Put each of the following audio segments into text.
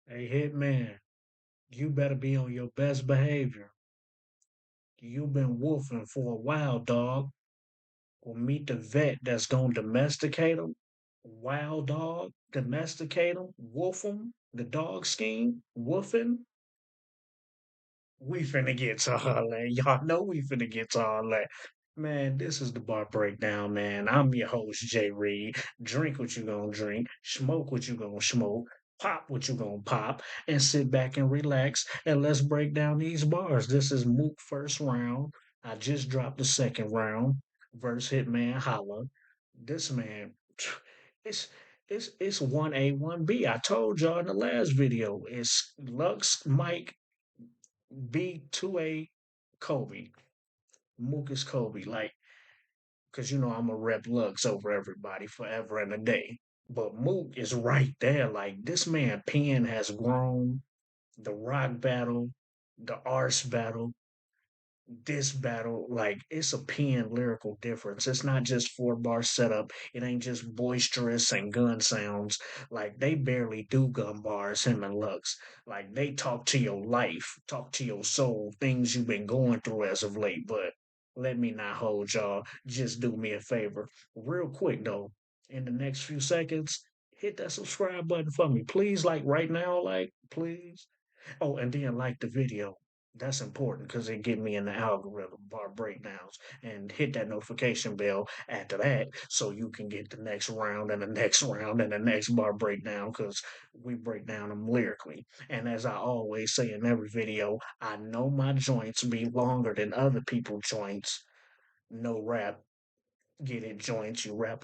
Hey, Hitman, you better be on your best behavior. You've been wolfing for a while, dog. Well, meet the vet that's gonna domesticate him. Wild dog, domesticate him, wolf him, the dog scheme, woofing. We finna get to all that. Y'all know we finna get to all that. Man, this is the bar breakdown, man. I'm your host, Jay Reed. Drink what you gonna drink, smoke what you gonna smoke, pop what you gonna pop, and sit back and relax and let's break down these bars. This is Mook first round. I just dropped the second round verse Hitman Holla. This man, it's it's 1A, 1B. I told y'all in the last video. It's Lux, Mike, B2A, Kobe. Mook is Kobe. Like, because you know I'm a rep Lux over everybody forever and a day. But Mook is right there. Like, this man pen has grown. The rock battle, the arse battle, this battle, like it's a pen lyrical difference. It's not just 4 bar setup. It ain't just boisterous and gun sounds. Like they barely do gun bars, him and Lux. Like they talk to your life, talk to your soul, things you've been going through as of late. But let me not hold y'all. Just do me a favor. Real quick though, in the next few seconds, hit that subscribe button for me. Please, like right now, like, please. Oh, and then like the video. That's important because it get me in the algorithm bar breakdowns and hit that notification bell after that so you can get the next round and the next round and the next bar breakdown because we break down them lyrically. And as I always say in every video, I know my joints be longer than other people's joints. No rap, get it joints, you rap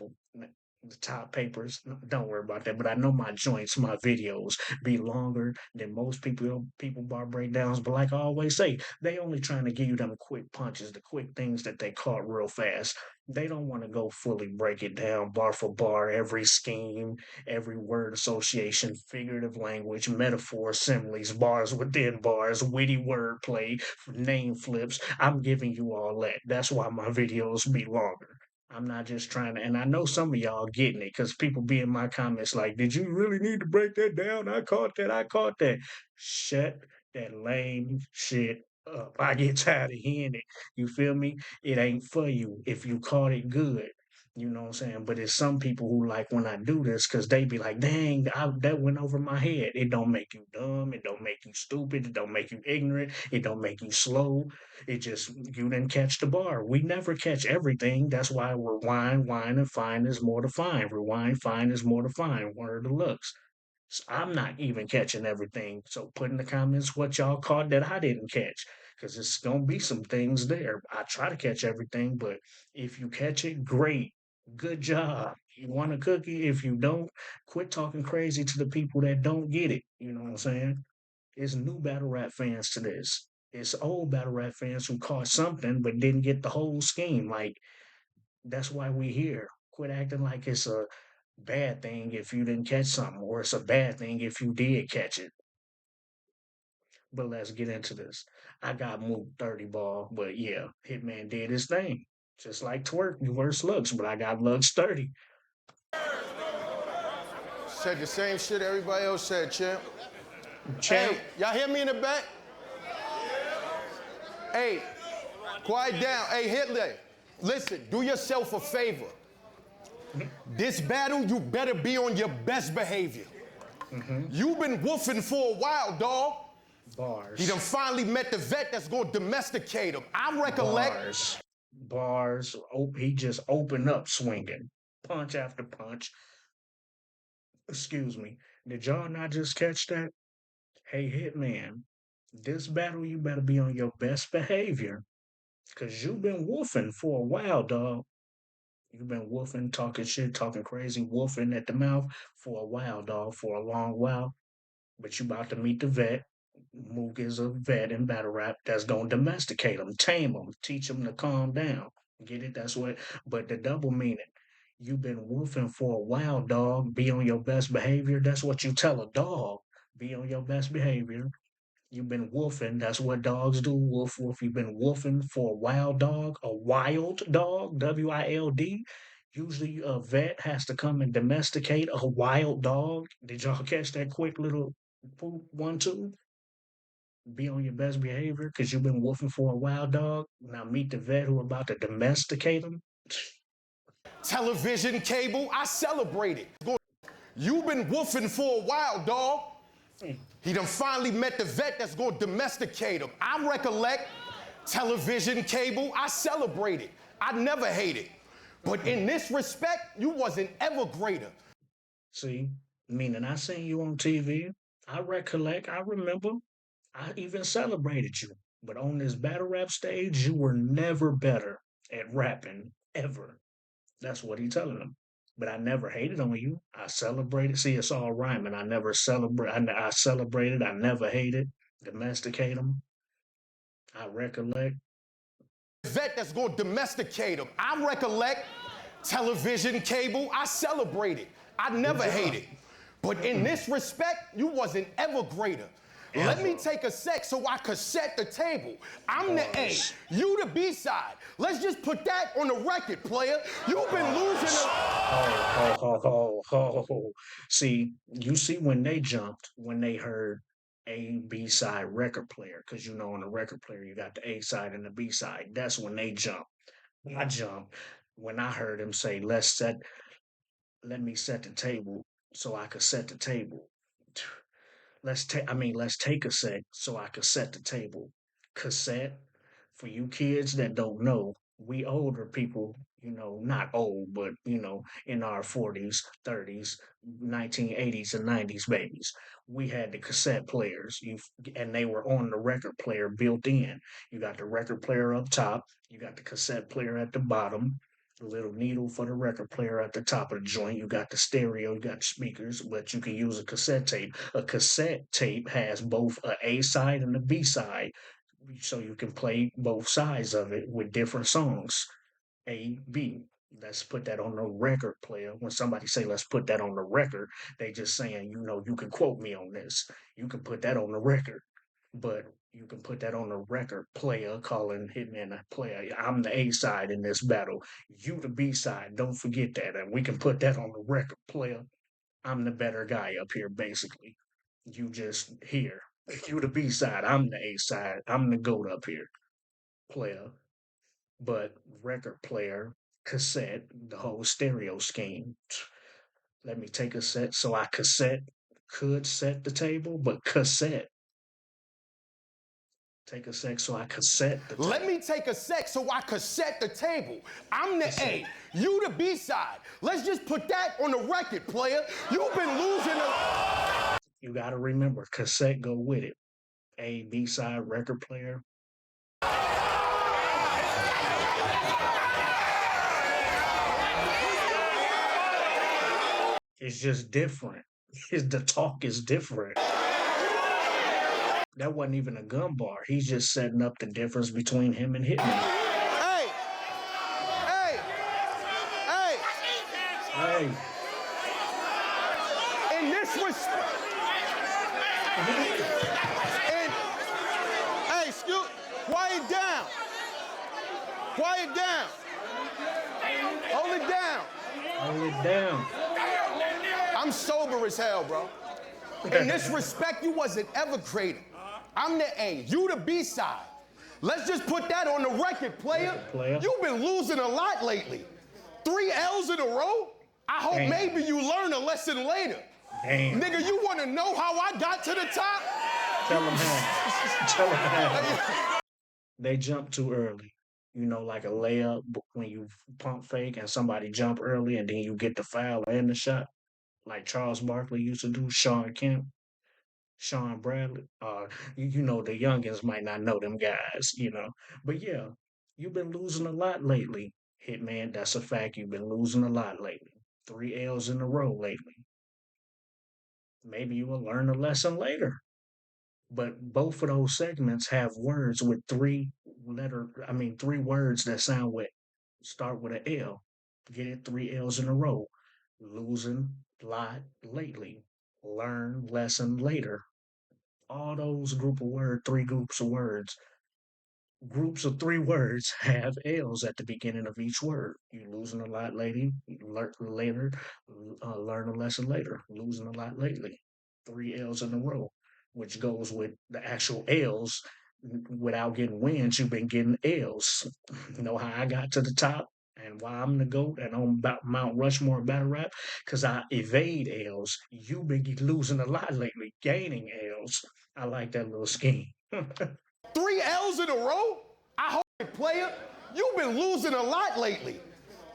the top papers. Don't worry about that. But I know my joints, my videos be longer than most people bar breakdowns. But like I always say, they only trying to give you them quick punches, the quick things that they caught real fast. They don't want to go fully break it down bar for bar, every scheme, every word association, figurative language, metaphor, similes, bars within bars, witty wordplay, name flips. I'm giving you all that. That's why my videos be longer. I'm not just trying to, and I know some of y'all getting it because people be in my comments like, "Did you really need to break that down? I caught that. I caught that." Shut that lame shit up. I get tired of hearing it. You feel me? It ain't for you if you caught it good. You know what I'm saying? But it's some people who like when I do this because they be like, dang, that went over my head. It don't make you dumb. It don't make you stupid. It don't make you ignorant. It don't make you slow. It just you didn't catch the bar. We never catch everything. That's why rewind, wine, and fine is more to find. Rewind, fine is more to find. Word to looks. So I'm not even catching everything. So put in the comments what y'all caught that I didn't catch. Because it's gonna be some things there. I try to catch everything, but if you catch it, great. Good job. You want a cookie? If you don't, quit talking crazy to the people that don't get it. You know what I'm saying? It's new battle rap fans to this. It's old battle rap fans who caught something but didn't get the whole scheme. Like that's why we here. Quit acting like it's a bad thing if you didn't catch something, or it's a bad thing if you did catch it. But let's get into this. I got moved 30 ball, but yeah, Hitman did his thing. Just like twerk, worse looks, but I got looks 30. Said the same shit everybody else said, champ. Hey, Champ, y'all hear me in the back? Hey, quiet down. Hey, Hitler, listen, do yourself a favor. This battle, you better be on your best behavior. You've been woofing for a while, dog. He done bars, finally met the vet that's gonna domesticate him. I recollect. bars, bars. Oh, he just opened up swinging, punch after punch. Excuse me. Did y'all not just catch that? Hey, Hitman, this battle you better be on your best behavior. Cause you've been woofing for a while, dog. You've been woofing, talking shit, talking crazy, woofing at the mouth for a while, dog, for a long while. But you about to meet the vet. Mook is a vet in battle rap that's gonna domesticate him, tame him, teach him to calm down. Get it? That's what. But the double meaning. You've been woofing for a while, dog. Be on your best behavior. That's what you tell a dog. Be on your best behavior. You've been woofing. That's what dogs do. Woof, woof. You've been woofing for a wild dog, a wild dog, WILD. Usually a vet has to come and domesticate a wild dog. Did y'all catch that quick little? Poop 1, 2. Be on your best behavior because you've been woofing for a while, dog. Now meet the vet who about to domesticate him. Television, cable, I celebrate it. You've been woofing for a while, dog. He done finally met the vet that's gonna domesticate him. I recollect television, cable, I celebrate it. I never hate it. But in this respect, you wasn't ever greater. See, meaning I seen you on TV. I recollect, I remember, I even celebrated you. But on this battle rap stage, you were never better at rapping, ever. That's what he telling them. But I never hated on you. I celebrated. See, it's all rhyming. I never celebrate. I celebrated. I never hated. Domesticate them. I recollect. Vet that's gonna domesticate him. I recollect television, cable, I celebrate it. I never hate it. But in this respect, you wasn't ever greater. Let me take a sec so I could set the table. I'm the A, you the B side. Let's just put that on the record, player. You've been losing See, you see when they jumped, when they heard A, B side record player, because you know on the record player you got the A side and the B side. That's when they jumped. I jumped when I heard him say, let me set the table so I could set the table. Let's take a sec so I could set the table. Cassette, for you kids that don't know, we older people, not old, but in our 40s, 30s, 1980s and 90s babies. We had the cassette players, and they were on the record player built in. You got the record player up top, you got the cassette player at the bottom, the little needle for the record player at the top of the joint. You got the stereo, you got the speakers, but you can use a cassette tape. A cassette tape has both a A side and a B side, so you can play both sides of it with different songs. A, B. Let's put that on the record player. When somebody say let's put that on the record, they just saying, you can quote me on this. You can put that on the record. But you can put that on the record player, calling Hitman a player. I'm the A side in this battle. You the B side. Don't forget that. And we can put that on the record player. I'm the better guy up here, basically. You just here. You the B side. I'm the A side. I'm the GOAT up here, player. But record player, cassette, the whole stereo scheme. Let me take a set so I could set the table, but cassette. Take a sec so I could set the table. Let me take a sec so I could set the table. I'm the A, you the B side. Let's just put that on the record, player. You've been losing You gotta remember, cassette go with it. A, B side, record player. It's just different. The talk is different. That wasn't even a gun bar. He's just setting up the difference between him and Hitman. Hey! Hey! Hey! Hey. In this respect. Hey, quiet down. Quiet down. Hold it down. Hold it down. I'm sober as hell, bro. In this respect, you wasn't ever greater. I'm the A, you the B side. Let's just put that on the record, player. You've been losing a lot lately. 3 L's in a row? I hope maybe you learn a lesson later. Damn. Nigga, you want to know how I got to the top? Tell them how. Tell them how. They jump too early. Like a layup when you pump fake and somebody jump early and then you get the foul and the shot. Like Charles Barkley used to do, Sean Kemp, Sean Bradley. The youngins might not know them guys. But yeah, you've been losing a lot lately, Hitman. That's a fact. You've been losing a lot lately. 3 L's in a row lately. Maybe you will learn a lesson later. But both of those segments have words with three words that start with an L. Get it? 3 L's in a row. Losing lot lately. Learn lesson later. All those three groups of words, groups of 3 words have L's at the beginning of each word. You losing a lot lately, learn a lesson later. Losing a lot lately. 3 L's in a row, which goes with the actual L's. Without getting wins, you've been getting L's. You know how I got to the top and why I'm the GOAT and on Mount Rushmore battle rap? Because I evade L's. You've been losing a lot lately, gaining L's. I like that little scheme. 3 L's in a row? I hope, player, you've been losing a lot lately.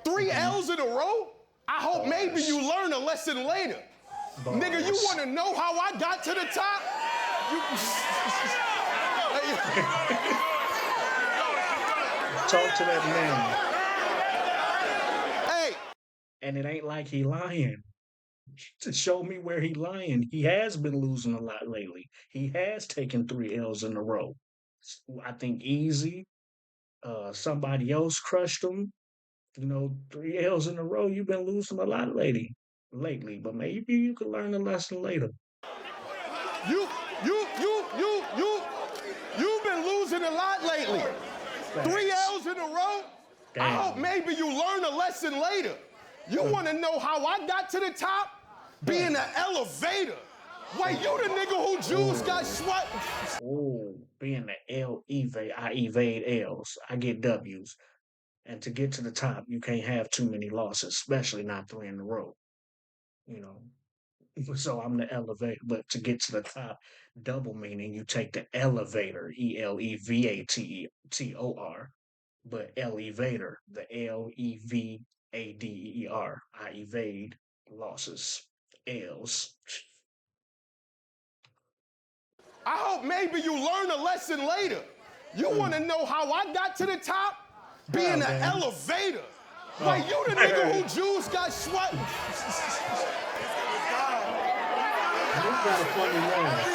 3 L's in a row? I hope maybe you learn a lesson later. Nigga, you want to know how I got to the top? Talk to that man. Hey. And it ain't like he lying. To show me where he lying. He has been losing a lot lately. He has taken 3 L's in a row. I think easy. Somebody else crushed him. 3 L's in a row. You've been losing a lot lately, but maybe you could learn a lesson later. You've been losing a lot lately. Thanks. 3 L's in a row. Damn. I hope maybe you learn a lesson later. You want to know how I got to the top? Being an elevator. Why you the nigga who Jews got swept? Oh, being the I evade L's. I get W's. And to get to the top, you can't have too many losses, especially not 3 in a row. So I'm the elevator. But to get to the top, double meaning you take the elevator, ELEVATOR. But elevator, the LEVADER. I evade losses, L's. I hope maybe you learn a lesson later. You want to know how I got to the top? Being an elevator. Like you the nigga who Jews got swept. You got a funny name.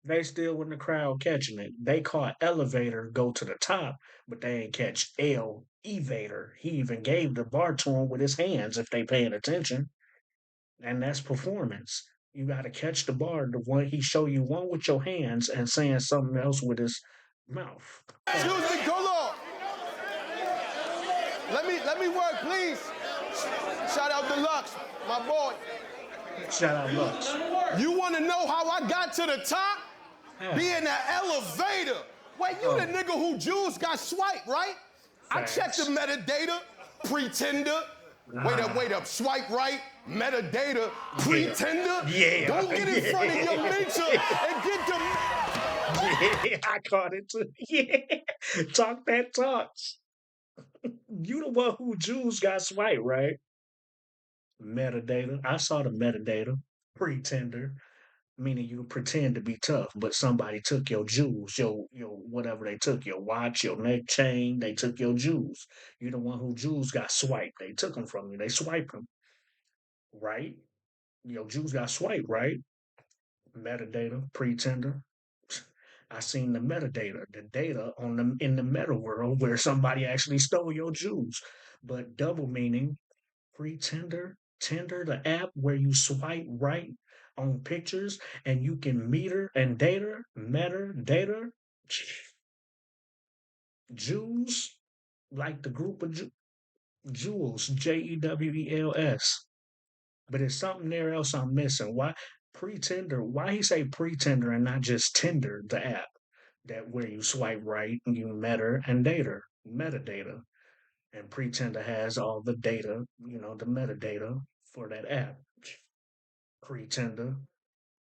They still in the crowd catching it. They caught elevator go to the top, but they ain't catch elevator. He even gave the bar to him with his hands if they paying attention. And that's performance. You got to catch the bar. The one he show you one with your hands and saying something else with his mouth. Excuse me, go on. Let me work, please. Shout out to Lux, my boy. Shout out Lux. You want to know how I got to the top? Being an elevator. Wait, you the nigga who Jews got swiped, right? Thanks. I checked the metadata. Pretender. Wait up. Swipe right. Metadata. Pretender. Yeah. Don't get in front of your mentor and get the... Yeah, I caught it too. Yeah. Talk that talks. You the one who Jews got swiped, right? Metadata. I saw the metadata. Pretender. Meaning you pretend to be tough, but somebody took your jewels, your whatever they took, your watch, your neck chain, they took your jewels. You the one who jewels got swiped. They took them from you. They swiped them, right? Your jewels got swiped, right? Metadata, pretender. I seen the metadata, the data in the meta world where somebody actually stole your jewels. But double meaning, pretender, Tinder, the app where you swipe right on pictures and you can meter and data, Jews, like the group of jewels, JEWELS. But it's something there else I'm missing. Why pretender? Why he say pretender and not just Tinder, the app that where you swipe right and you meta and data, metadata. And pretender has all the data, the metadata for that app. Pretender,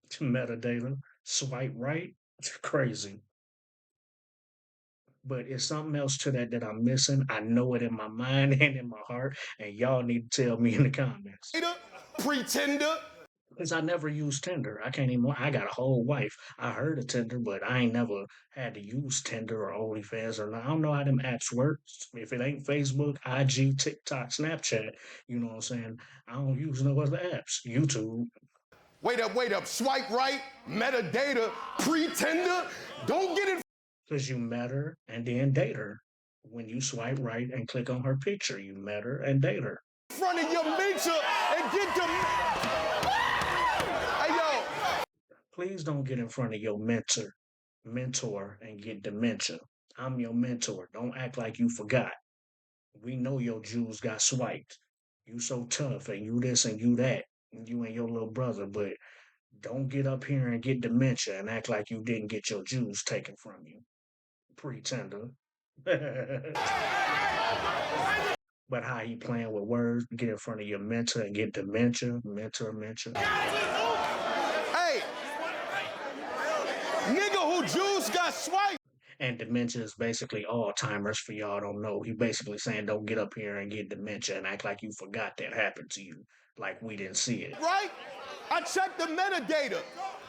metadata, swipe right. It's crazy. But it's something else to that I'm missing. I know it in my mind and in my heart, and y'all need to tell me in the comments. Pretender. Because I never used Tinder. I can't even. I got a whole wife. I heard of Tinder, but I ain't never had to use Tinder or OnlyFans or not. I don't know how them apps work. If it ain't Facebook, IG, TikTok, Snapchat, you know what I'm saying? I don't use no other apps. YouTube. Wait up. Swipe right, metadata, pretender. Don't get it. Because you met her and then date her. When you swipe right and click on her picture, you met her and date her. In front of your mentor and get the... Hey, yo. Please don't get in front of your mentor and get dementia. I'm your mentor. Don't act like you forgot. We know your Jews got swiped. You so tough and you this and you that. And you and your little brother, but don't get up here and get dementia and act like you didn't get your Jews taken from you. Pretender. But how he playing with words, get in front of your mentor and get dementia, mentor. Hey, nigga who Jews got swiped. And dementia is basically Alzheimer's for y'all don't know. He basically saying don't get up here and get dementia and act like you forgot that happened to you. Like we didn't see it. Right? I checked the metadata.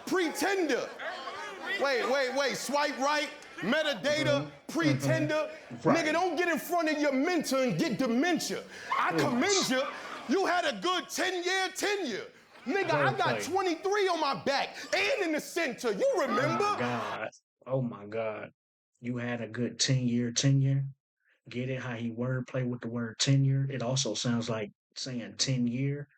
Pretender. Wait. Swipe right. Metadata. Pretender. Right. Nigga, don't get in front of your mentor and get dementia. I commend you. You had a good 10-year tenure. Nigga, I got 23 on my back and in the center. You remember? Oh my God. You had a good 10-year tenure? Get it how he wordplay with the word tenure? It also sounds like saying 10-year.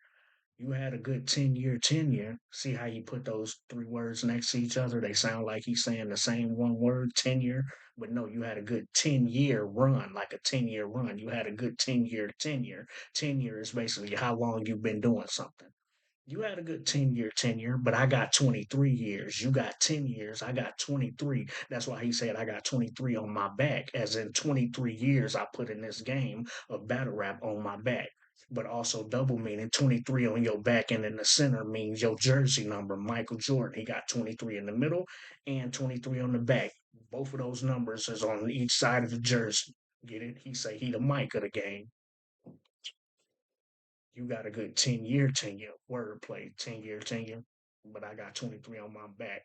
You had a good 10-year tenure. See how you put those three words next to each other? They sound like he's saying the same one word, tenure. But no, you had a good 10-year run, like a 10-year run. You had a good 10-year tenure. Tenure is basically how long you've been doing something. You had a good 10-year tenure, but I got 23 years. You got 10 years. I got 23. That's why he said I got 23 on my back, as in 23 years I put in this game of battle rap on my back. But also double meaning 23 on your back and in the center means your jersey number, Michael Jordan. He got 23 in the middle and 23 on the back. Both of those numbers is on each side of the jersey. Get it? He say he the Mike of the game. You got a good 10-year tenure, wordplay, 10-year tenure, but I got 23 on my back,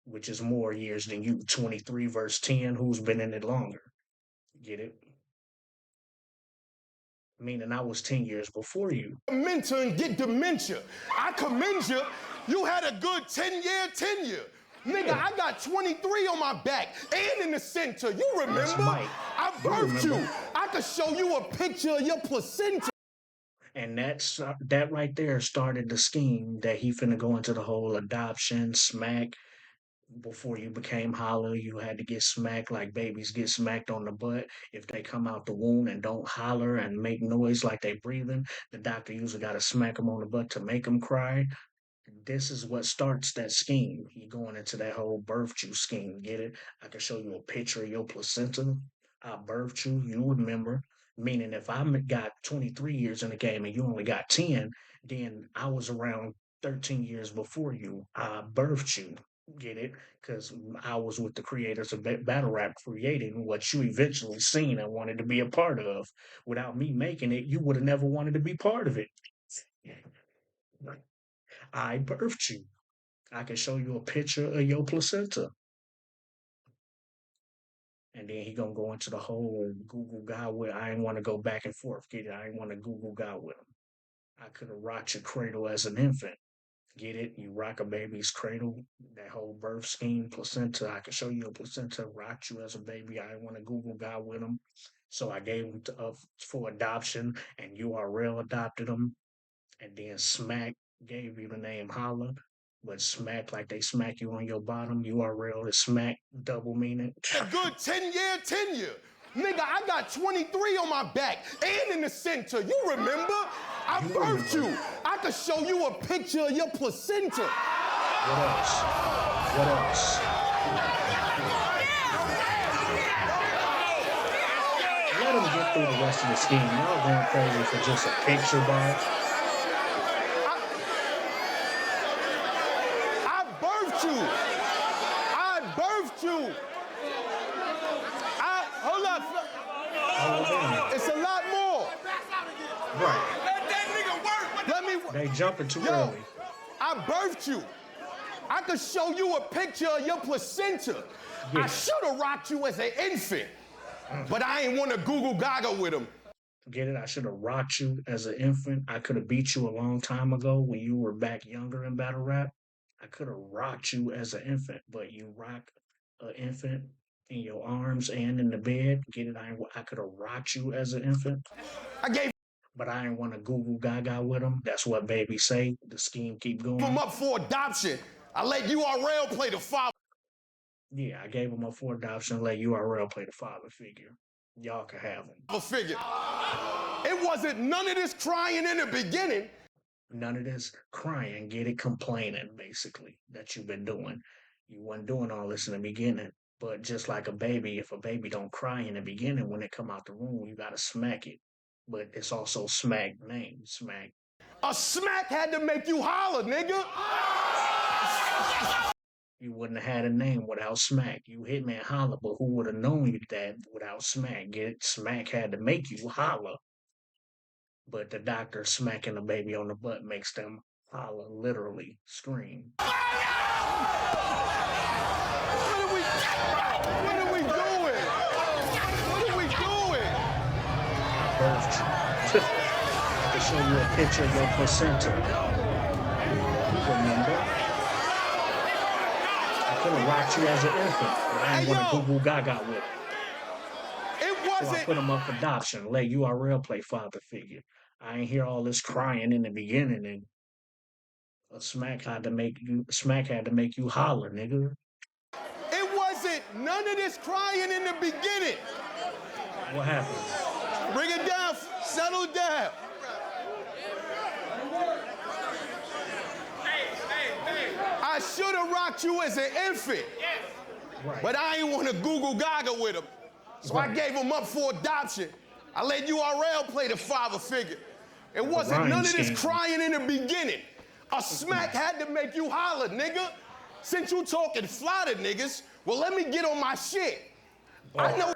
which is more years than you. 23 versus 10, who's been in it longer? Get it? Meaning I was 10 years before you. Mentor and get dementia. I commend you. You had a good 10-year tenure. Nigga, I got 23 on my back and in the center. You remember? I birthed you. I could show you a picture of your placenta. And that right there started the scheme that he finna go into the whole adoption, smack. Before you became Holla, you had to get smacked like babies get smacked on the butt. If they come out the womb and don't holler and make noise like they breathing, the doctor usually got to smack them on the butt to make them cry. This is what starts that scheme. He going into that whole birth you scheme. Get it? I can show you a picture of your placenta. I birthed you. You remember? Meaning, if I got 23 years in the game and you only got 10, then I was around 13 years before you. I birthed you. Get it? Because I was with the creators of battle rap, creating what you eventually seen and wanted to be a part of. Without me making it, you would have never wanted to be part of it. I birthed you. I can show you a picture of your placenta. And then he gonna go into the whole Google God with I ain't want to go back and forth. Get it? I ain't want to Google God with him. I could have rocked your cradle as an infant. Get it? You rock a baby's cradle, that whole birth scheme, placenta. I could show you a placenta, rocked you as a baby. I didn't want to Google God with him. So I gave him for adoption, and URL adopted him. And then Smack gave you the name Holla. But smack like they smack you on your bottom, URL is smack, double meaning. A good 10-year tenure. Nigga, I got 23 on my back and in the center. You remember? I birthed you. I could show you a picture of your placenta. What else? What else? Let him get through the rest of the scheme. Y'all going crazy for just a picture, dog. It's a lot more. Right. Let that nigga work. Let me. They jumping too early. I birthed you. I could show you a picture of your placenta. Yeah. I should have rocked you as an infant, but I ain't want to Google Gaga with him. Get it? I should have rocked you as an infant. I could have beat you a long time ago when you were back younger in battle rap. I could have rocked you as an infant, but you rock an infant in your arms and in the bed. Get it? I could have rocked you as an infant. But I didn't want to Google Gaga with him. That's what baby say. The scheme keep going. I'm up for adoption. I let URL play the father Yeah, I gave him up for adoption, let URL play the father figure. Y'all can have him. figure. It wasn't none of this crying in the beginning. None of this crying, get it, complaining, basically, that you've been doing. You wasn't doing all this in the beginning. But just like a baby, if a baby don't cry in the beginning, when they come out the room, you gotta smack it. But it's also smack name, smack. A smack had to make you holler, nigga. You wouldn't have had a name without smack. You Hitman Holla, but who would have known you that without smack? Get it? Smack had to make you holler. But the doctor smacking the baby on the butt makes them holler, literally scream. What are we doing? What are we doing? I birthed you. To show you a picture of your placenta. Remember? I could have rocked you as an infant, but I ain't want to Google Gaga with it. So I put him up for adoption. Let URL play father figure. I ain't hear all this crying in the beginning, and a smack had to make you holler, nigga. It wasn't none of this crying in the beginning. What happened? Bring it down, settle down. I should have rocked you as an infant, Right. but I ain't want to Google Gaga with him. So I gave him up for adoption. I let URL play the father figure. It wasn't none of this crying in the beginning. A smack had to make you holler, nigga. Since you talking fly to niggas, well, let me get on my shit. I know.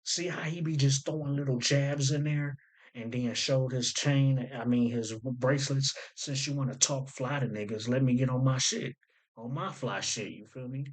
See how he be just throwing little jabs in there and then showed his his bracelets. Since you want to talk fly to niggas, let me get on my shit. On my fly shit, you feel me?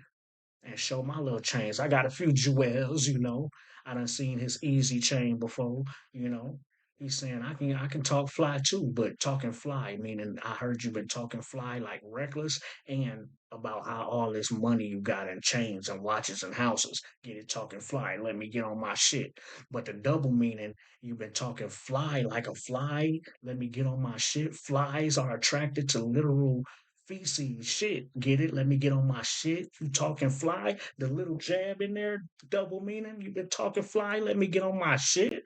And show my little chains. I got a few jewels, you know. I done seen his easy chain before, you know. He's saying I can talk fly too, but talking fly, meaning I heard you been talking fly like reckless and about how all this money you got in chains and watches and houses. Get it talking fly. Let me get on my shit. But the double meaning, you've been talking fly like a fly. Let me get on my shit. Flies are attracted to literal feces shit. Get it? Let me get on my shit. You talking fly? The little jab in there, double meaning. You been talking fly? Let me get on my shit.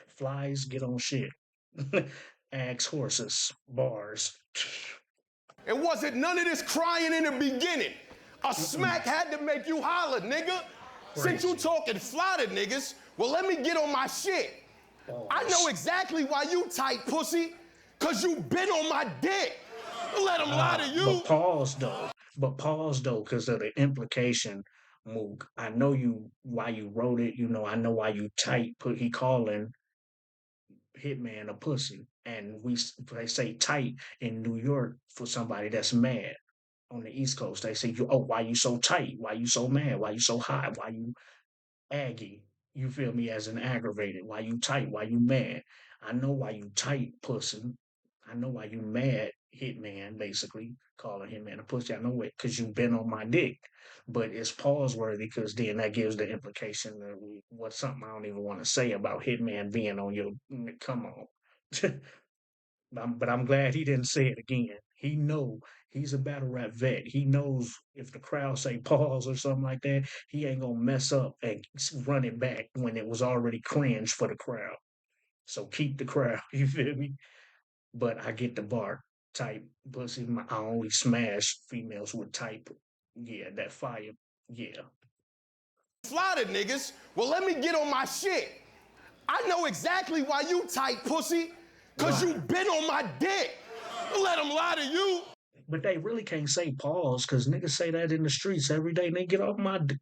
Flies get on shit. Axe horses, bars. It wasn't none of this crying in the beginning. A smack had to make you holler, nigga. Since you talking fly to niggas, well, let me get on my shit. I know exactly why you tight, pussy, because you been on my dick. Let him lie to you. But pause though, because of the implication, Mook. I know why you wrote it. You know, I know why you tight. He calling Hitman a pussy, and they say tight in New York for somebody that's mad. On the East Coast, they say, why you so tight? Why you so mad? Why you so hot? Why you aggy? You feel me? As an aggravated. Why you tight? Why you mad? I know why you tight, pussy. I know why you mad, Hitman, basically, calling Hitman a pussy. I know it because you've been on my dick. But it's pause worthy because then that gives the implication that what's something I don't even want to say about Hitman being on your. Come on. But I'm glad he didn't say it again. He know he's a battle rap vet. He knows if the crowd say pause or something like that, he ain't gonna mess up and run it back when it was already cringe for the crowd. So keep the crowd. You feel me? But I get the bar type pussy. I only smash females with type. Yeah, that fire. Yeah. Fly to niggas. Well, let me get on my shit. I know exactly why you tight, pussy, because you been on my dick. Let him lie to you. But they really can't say pause because niggas say that in the streets every day and they get off my dick.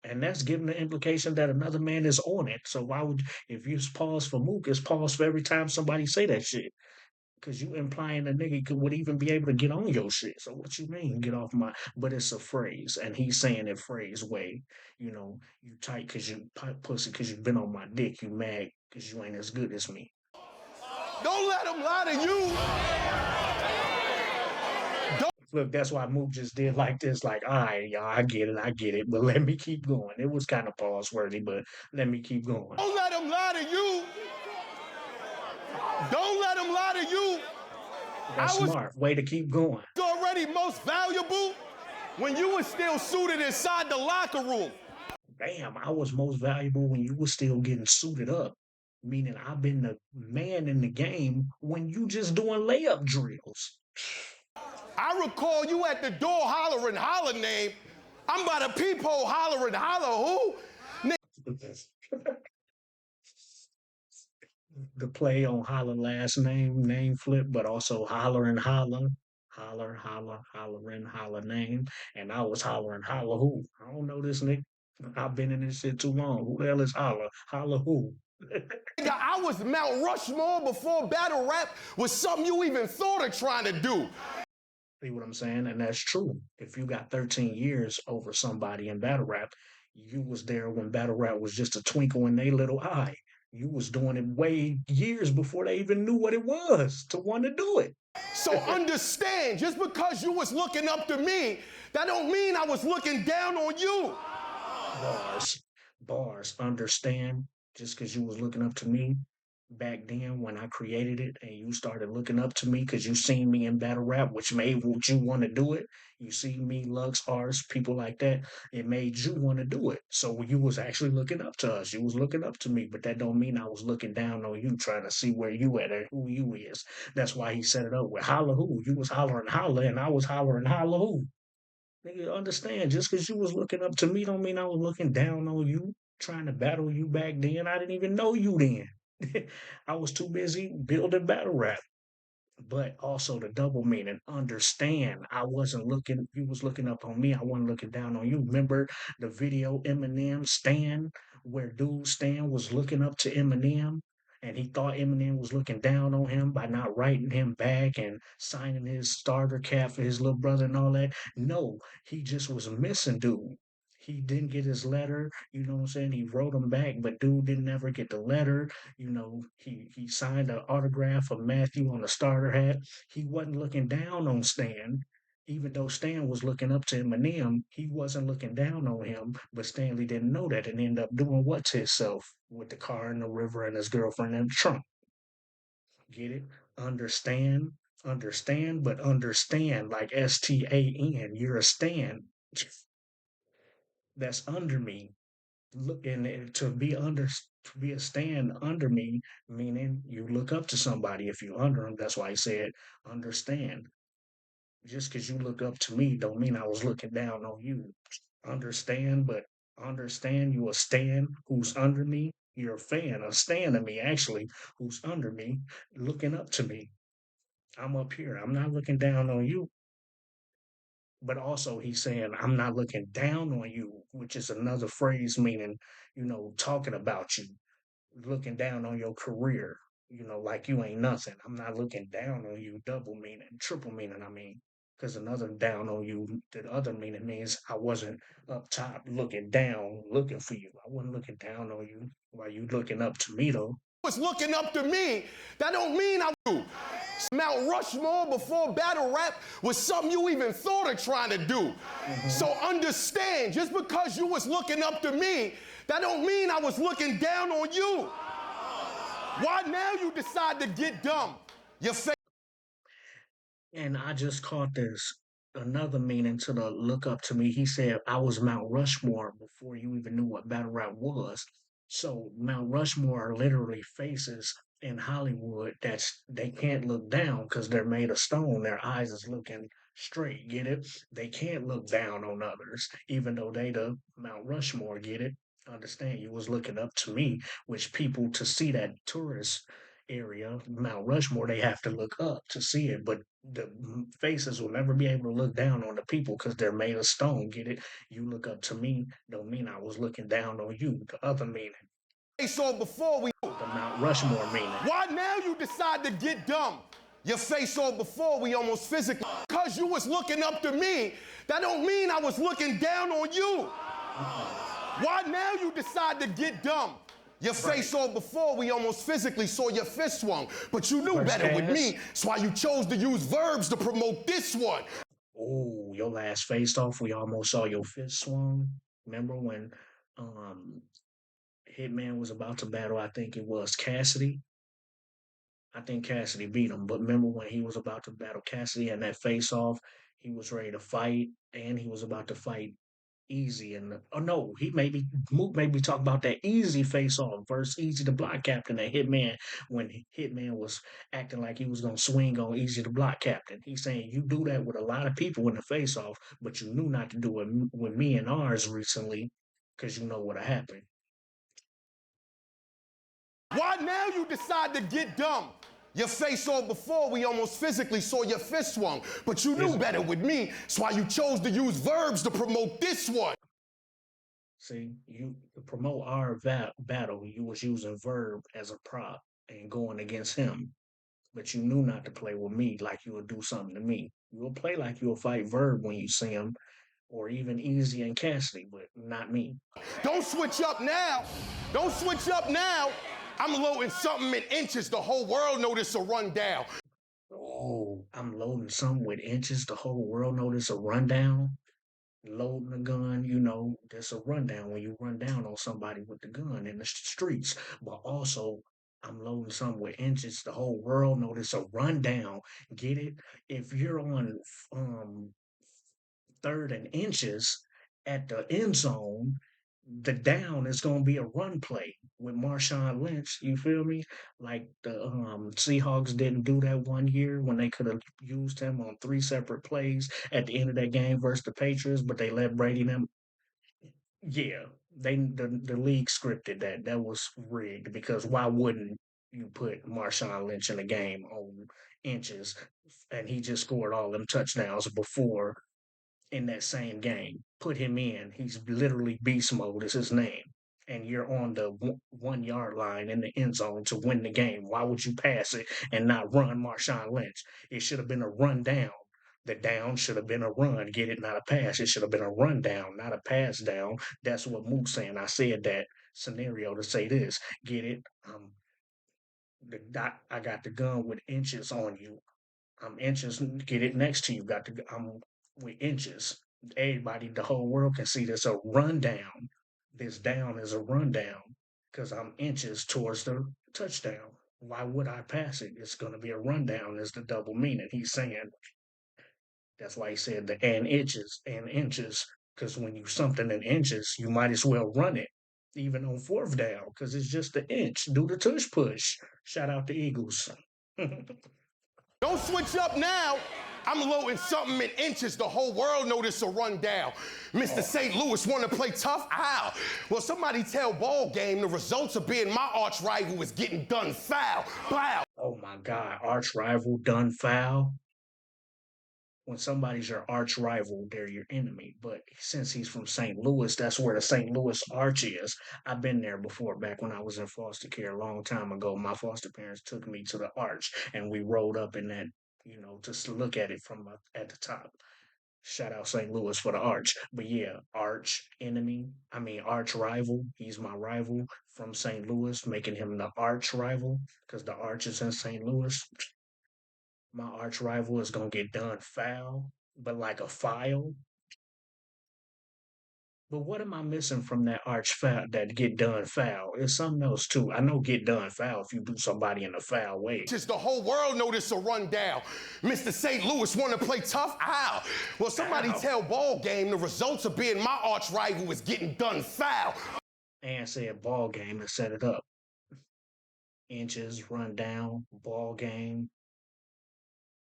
And that's giving the implication that another man is on it. So why would, if you pause for Mook, it's pause for every time somebody say that shit. Because you implying a nigga would even be able to get on your shit. So what you mean, get off my? But it's a phrase, and he's saying it phrase way. You know, you tight because you pussy because you've been on my dick. You mad because you ain't as good as me. Don't let him lie to you. Look, that's why Mook just did like this. Like, all right, y'all, I get it, but let me keep going. It was kind of pause worthy, but let me keep going. Don't let him lie to you. Don't let him lie to you. That's smart. Way to keep going. Already most valuable. when you were still suited inside the locker room. Damn, I was most valuable when you were still getting suited up. Meaning I've been the man in the game when you just doing layup drills. I recall you at the door hollering holla name. I'm by the peephole hollering holla who? The play on holler last name flip, but also holler and holler. Hollering, holler name. And I was hollering holler who? I don't know this nigga. I've been in this shit too long. Who the hell is holler? Holler who? I was Mount Rushmore before battle rap was something you even thought of trying to do. See what I'm saying? And that's true. If you got 13 years over somebody in battle rap, you was there when battle rap was just a twinkle in their little eye. You was doing it way years before they even knew what it was to want to do it. So understand, just because you was looking up to me, that don't mean I was looking down on you. Bars, understand, just because you was looking up to me back then when I created it and you started looking up to me because you seen me in battle rap, which made what you want to do it. You see me, Lux, Ars, people like that. It made you want to do it. So you was actually looking up to us. You was looking up to me, but that don't mean I was looking down on you, trying to see where you at and who you is. That's why he set it up with holla who. You was hollering holla and I was hollering holla who. Nigga, understand, just because you was looking up to me don't mean I was looking down on you, trying to battle you back then. I didn't even know you then. I was too busy building battle rap. But also the double meaning, understand, I wasn't looking, you was looking up on me, I wasn't looking down on you. Remember the video Eminem Stan, where dude Stan was looking up to Eminem and he thought Eminem was looking down on him by not writing him back and signing his starter cap for his little brother and all that. No, he just was missing dude. He didn't get his letter, you know what I'm saying? He wrote him back, but dude didn't ever get the letter. You know, he signed an autograph of Matthew on the starter hat. He wasn't looking down on Stan. Even though Stan was looking up to Eminem, he wasn't looking down on him. But Stanley didn't know that and ended up doing what to himself with the car in the river and his girlfriend in the trunk. Get it? Understand? Understand, but understand like STAN. You're a Stan. That's under me. Look, and to be a stand under me, meaning you look up to somebody if you under them. That's why I said understand. Just because you look up to me don't mean I was looking down on you. Understand, but understand you a stand who's under me. You're a fan, a stand of me actually, who's under me, looking up to me. I'm up here. I'm not looking down on you. But also he's saying I'm not looking down on you, which is another phrase meaning, talking about you, looking down on your career, like you ain't nothing. I'm not looking down on you, double meaning, triple meaning, I mean. Because another down on you, the other meaning means I wasn't up top looking down, looking for you. I wasn't looking down on you while you looking up to me though. Was looking up to me, that don't mean I do. Mount Rushmore before battle rap was something you even thought of trying to do. So understand, just because you was looking up to me, that don't mean I was looking down on you. Why now you decide to get dumb? Your face. And I just caught this another meaning to the look up to me. He said I was Mount Rushmore before you even knew what battle rap was. So Mount Rushmore are literally faces in Hollywood that's they can't look down because they're made of stone. Their eyes is looking straight. Get it? They can't look down on others, even though they the Mount Rushmore. Get it? Understand? You was looking up to me, which people to see that tourist area, Mount Rushmore, they have to look up to see it. But the faces will never be able to look down on the people because they're made of stone. Get it? You look up to me, don't mean I was looking down on you. The other meaning. Face off before we. The Mount Rushmore meaning. Why now you decide to get dumb? Your face off before we almost physically. Because you was looking up to me, that don't mean I was looking down on you. Why now you decide to get dumb? Your face off before we almost physically saw your fist swung, but you knew better with me. That's why you chose to use verbs to promote this one. Oh, your last faced off, we almost saw your fist swung. Remember when Hitman was about to battle, I think it was Cassidy. I think Cassidy beat him, but remember when he was about to battle Cassidy and that face off, He was ready to fight, and he was about to fight Easy. And oh no, he maybe Mook made me talk about that Easy face off versus Easy the Block Captain at Hitman when Hitman was acting like he was gonna swing on Easy the Block Captain. He's saying you do that with a lot of people in the face off, but you knew not to do it with me and ours recently because you know what happened. Why now you decide to get dumb? Your face off before, we almost physically saw your fist swung, but you knew better with me. That's why you chose to use verbs to promote this one. See, you to promote our battle, you was using verb as a prop and going against him, but you knew not to play with me like you would do something to me. You'll play like you'll fight verb when you see him, or even Easy and Cassidy, but not me. Don't switch up now. Don't switch up now. I'm loading something in inches. The whole world know this a rundown. Oh, I'm loading something with inches. The whole world know this a rundown. Loading a gun, you know, there's a rundown when you run down on somebody with the gun in the streets. But also, I'm loading something with inches. The whole world know this a rundown. Get it? If you're on um third and inches at the end zone, the down is going to be a run play with Marshawn Lynch. You feel me? Like the Seahawks didn't do that one year when they could have used him on three separate plays at the end of that game versus the Patriots, but they let Brady them. Yeah, the league scripted that. That was rigged because why wouldn't you put Marshawn Lynch in a game on inches and he just scored all them touchdowns before in that same game. Put him in. He's literally beast mode is his name. And you're on the 1 yard line in the end zone to win the game. Why would you pass it and not run Marshawn Lynch? It should have been a run down. The down should have been a run. Get it, not a pass. It should have been a run down, not a pass down. That's what Mook's saying. I said that scenario to say this. Get it? I got the gun with inches on you. I'm inches. Get it next to you. I'm with inches. Everybody, the whole world can see this a rundown. This down is a rundown because I'm inches towards the touchdown. Why would I pass it? It's going to be a rundown. Is the double meaning? He's saying that's why he said the and inches because when you something in inches, you might as well run it. Even on fourth down, because it's just an inch. Do the tush push. Shout out the Eagles. Don't switch up now. I'm loading something in inches. The whole world know this a rundown. Mr. St. Louis want to play tough? How? Well, somebody tell ball game the results of being my arch rival is getting done foul. Wow. Oh my God, arch rival done foul. When somebody's your arch rival, they're your enemy. But since he's from St. Louis, that's where the St. Louis arch is. I've been there before, back when I was in foster care a long time ago. My foster parents took me to the arch, and we rode up in that, just to look at it from at the top. Shout out St. Louis for the arch. But yeah, arch enemy. I mean, arch rival. He's my rival from St. Louis, making him the arch rival because the arch is in St. Louis. My arch rival is gonna get done foul, but like a file. But what am I missing from that arch foul that get done foul? It's something else too. I know get done foul if you do somebody in a foul way. Just the whole world know this a rundown. Mr. St. Louis want to play tough? How? Well, somebody tell ball game the results of being my arch rival is getting done foul. And said ball game and set it up. Inches, run down, ball game.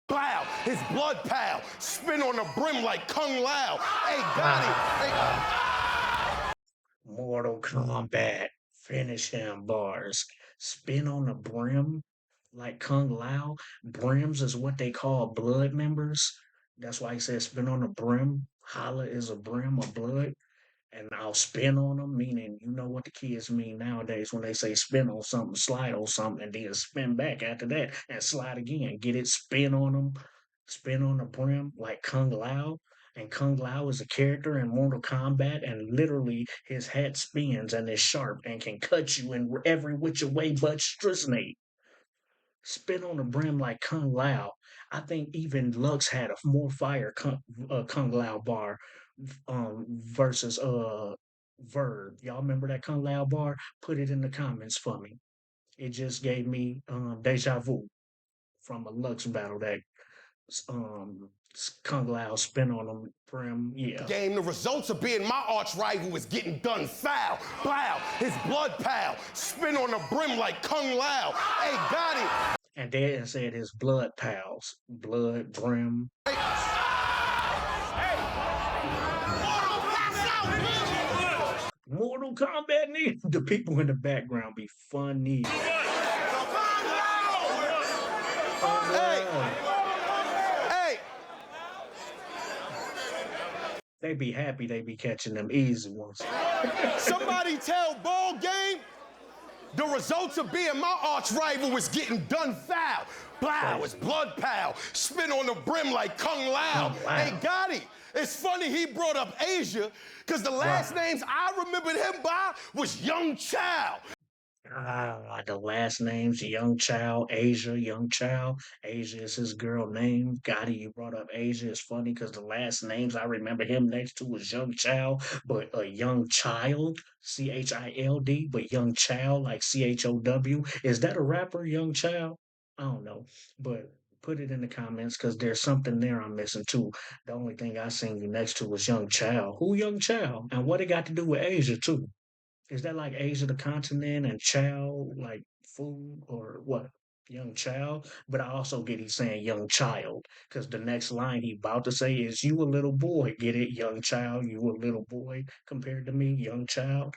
Blow, his blood pal, spin on the brim like Kung Lao. Hey, got it. Hey. Mortal Kombat, finish him bars. Spin on the brim like Kung Lao. Brims is what they call blood members. That's why he says spin on the brim. Holla is a brim of blood. And I'll spin on them, meaning you know what the kids mean nowadays when they say spin on something, slide on something, and then spin back after that and slide again. Get it? Spin on them, spin on the brim like Kung Lao. And Kung Lao is a character in Mortal Kombat, and literally his hat spins and is sharp and can cut you in every which way but strisnate. Spin on the brim like Kung Lao. I think even Lux had a more fire Kung Lao bar versus Verb. Y'all remember that Kung Lao bar? Put it in the comments for me. It just gave me deja vu from a Lux battle that Kung Lao spin on them brim. Yeah. Game, the results of being my arch rival is getting done foul. Blow, his blood pal, spin on the brim like Kung Lao. Hey, got it. And then said his blood pals, blood brim. Mortal Kombat need the people in the background be funny. Hey, hey. They be happy they be catching them easy ones. Somebody tell Ball Game the results of being my arch rival was getting done foul. Blow, his blood pal, spin on the brim like Kung Lao. Hey, Gotti, it's funny he brought up Asia, because the last names I remembered him by was Young Chow. The last name's Young Child, Asia, Young Child. Asia is his girl name. Gotti, you brought up Asia. It's funny because the last names I remember him next to was Young Child, but a Young Child, Child, but Young Child, like Chow. Is that a rapper, Young Child? I don't know, but put it in the comments because there's something there I'm missing too. The only thing I seen you next to was Young Child. Who Young Child? And what it got to do with Asia too? Is that like Asia the continent and child like food or what? Young child, but I also get he's saying young child because the next line he about to say is "You a little boy." Get it, young child? You a little boy compared to me, young child.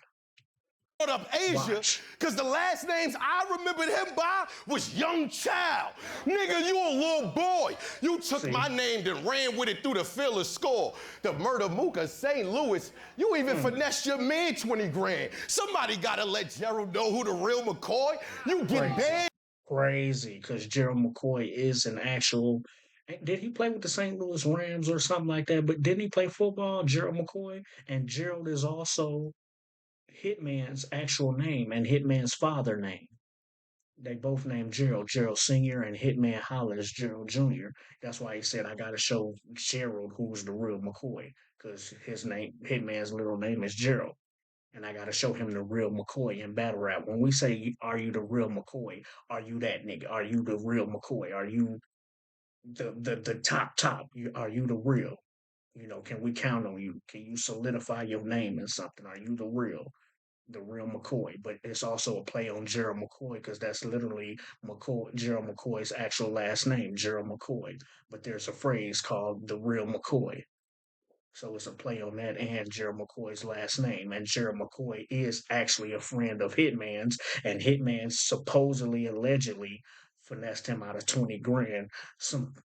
Up Asia, because the last names I remembered him by was Young Child. Nigga, you a little boy. You took my name and ran with it through the field of score. The Murdamook of St. Louis, you even finessed your man 20 grand. Somebody gotta let Gerald know who the real McCoy. You get bad. Crazy, because Gerald McCoy is an actual. Did he play with the St. Louis Rams or something like that? But didn't he play football, Gerald McCoy? And Gerald is also Hitman's actual name and Hitman's father name. They both named Gerald, Gerald Sr. and Hitman Holla is Gerald Jr. That's why he said I gotta show Gerald who's the real McCoy, because his name, Hitman's little name is Gerald. And I gotta show him the real McCoy in battle rap. When we say, "Are you the real McCoy?" Are you that nigga? Are you the real McCoy? Are you the top? Are you the real? You know, can we count on you? Can you solidify your name in something? Are you the real McCoy? But it's also a play on Gerald McCoy because that's literally McCoy, Gerald McCoy's actual last name, Gerald McCoy. But there's a phrase called the real McCoy. So it's a play on that and Gerald McCoy's last name. And Gerald McCoy is actually a friend of Hitman's, and Hitman supposedly, allegedly finessed him out of 20 grand.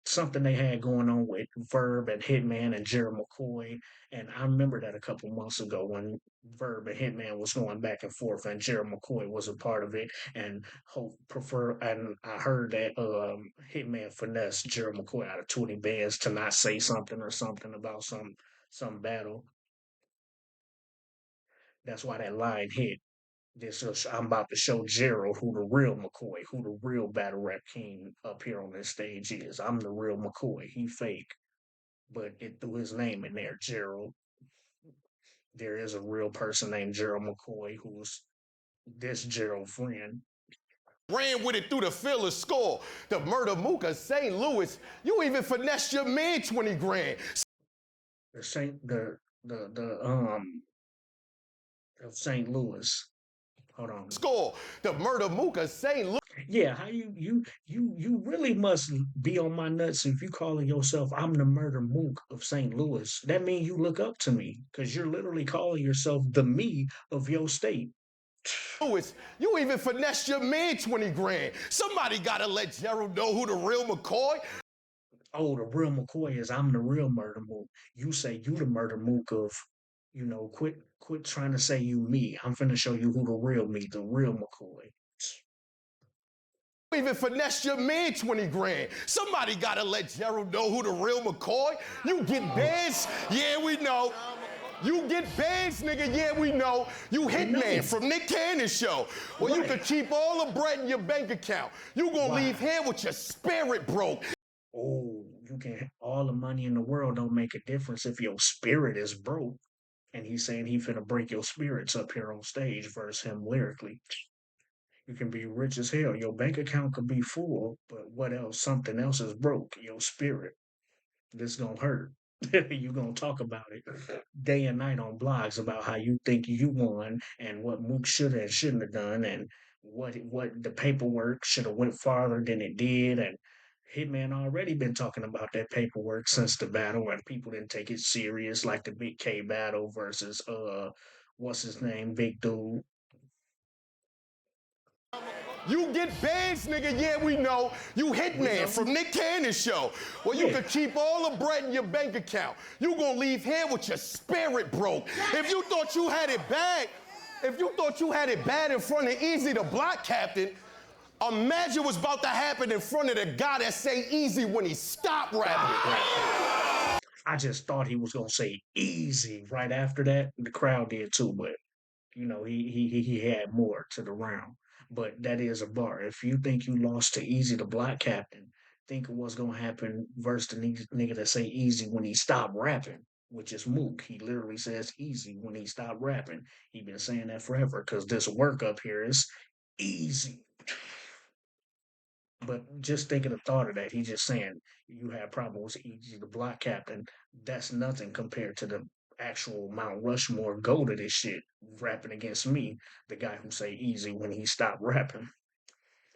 Something they had going on with Verb and Hitman and Gerald McCoy. And I remember that a couple months ago when Verb and Hitman was going back and forth, and Gerald McCoy was a part of it. And I heard that Hitman finessed Gerald McCoy out of 20 bands to not say something or something about some battle. That's why that line hit. I'm about to show Gerald who the real McCoy, who the real battle rap king up here on this stage is. I'm the real McCoy. He fake, but it threw his name in there, Gerald. There is a real person named Gerald McCoy who's this Gerald friend. Ran with it through the field of score. The Murdamook of St. Louis, you even finessed your man 20 grand. The Saint the of St. Louis. Hold on. Score. The Murdamook of St. Louis. Yeah, how you really must be on my nuts if you calling yourself I'm the Murda Mook of St. Louis. That means you look up to me because you're literally calling yourself the me of your state. Louis, you even finessed your man 20 grand. Somebody gotta let Gerald know who the real McCoy. Oh, the real McCoy is I'm the real Murda Mook. You say you the Murda Mook of, quit trying to say you me. I'm finna show you who the real me, the real McCoy. Even finessed your man 20 grand. Somebody gotta let Gerald know who the real McCoy. You get bands, yeah, we know. You get bands, nigga, yeah, we know. You Hitman from Nick Cannon's show. Well, you could keep all the bread in your bank account. You gonna leave here with your spirit broke. Oh, you can all the money in the world don't make a difference if your spirit is broke. And he's saying he finna break your spirits up here on stage versus him lyrically. You can be rich as hell. Your bank account could be full, but what else? Something else is broke. Your spirit. This gonna hurt. You gonna talk about it day and night on blogs about how you think you won and what Mook should and shouldn't have done and what the paperwork should have went farther than it did. And Hitman already been talking about that paperwork since the battle and people didn't take it serious, like the Big K battle versus what's his name, Big Dude. You get bands, nigga, yeah, we know. You Hitman from Nick Cannon's show. Well, you could keep all the bread in your bank account. You gonna leave here with your spirit broke. If you thought you had it bad, in front of Easy the Block Captain, imagine what's about to happen in front of the guy that say Easy when he stopped rapping. I just thought he was gonna say easy right after that. The crowd did too, but he had more to the round. But that is a bar. If you think you lost to Easy the Black Captain, think of what's gonna happen versus the nigga that say Easy when he stopped rapping, which is Mook. He literally says Easy when he stopped rapping. He been saying that forever because this work up here is easy. But just thinking the thought of that, he's just saying you have problems with Easy the Block Captain. That's nothing compared to the actual Mount Rushmore go to this shit rapping against me, the guy who say Easy when he stopped rapping.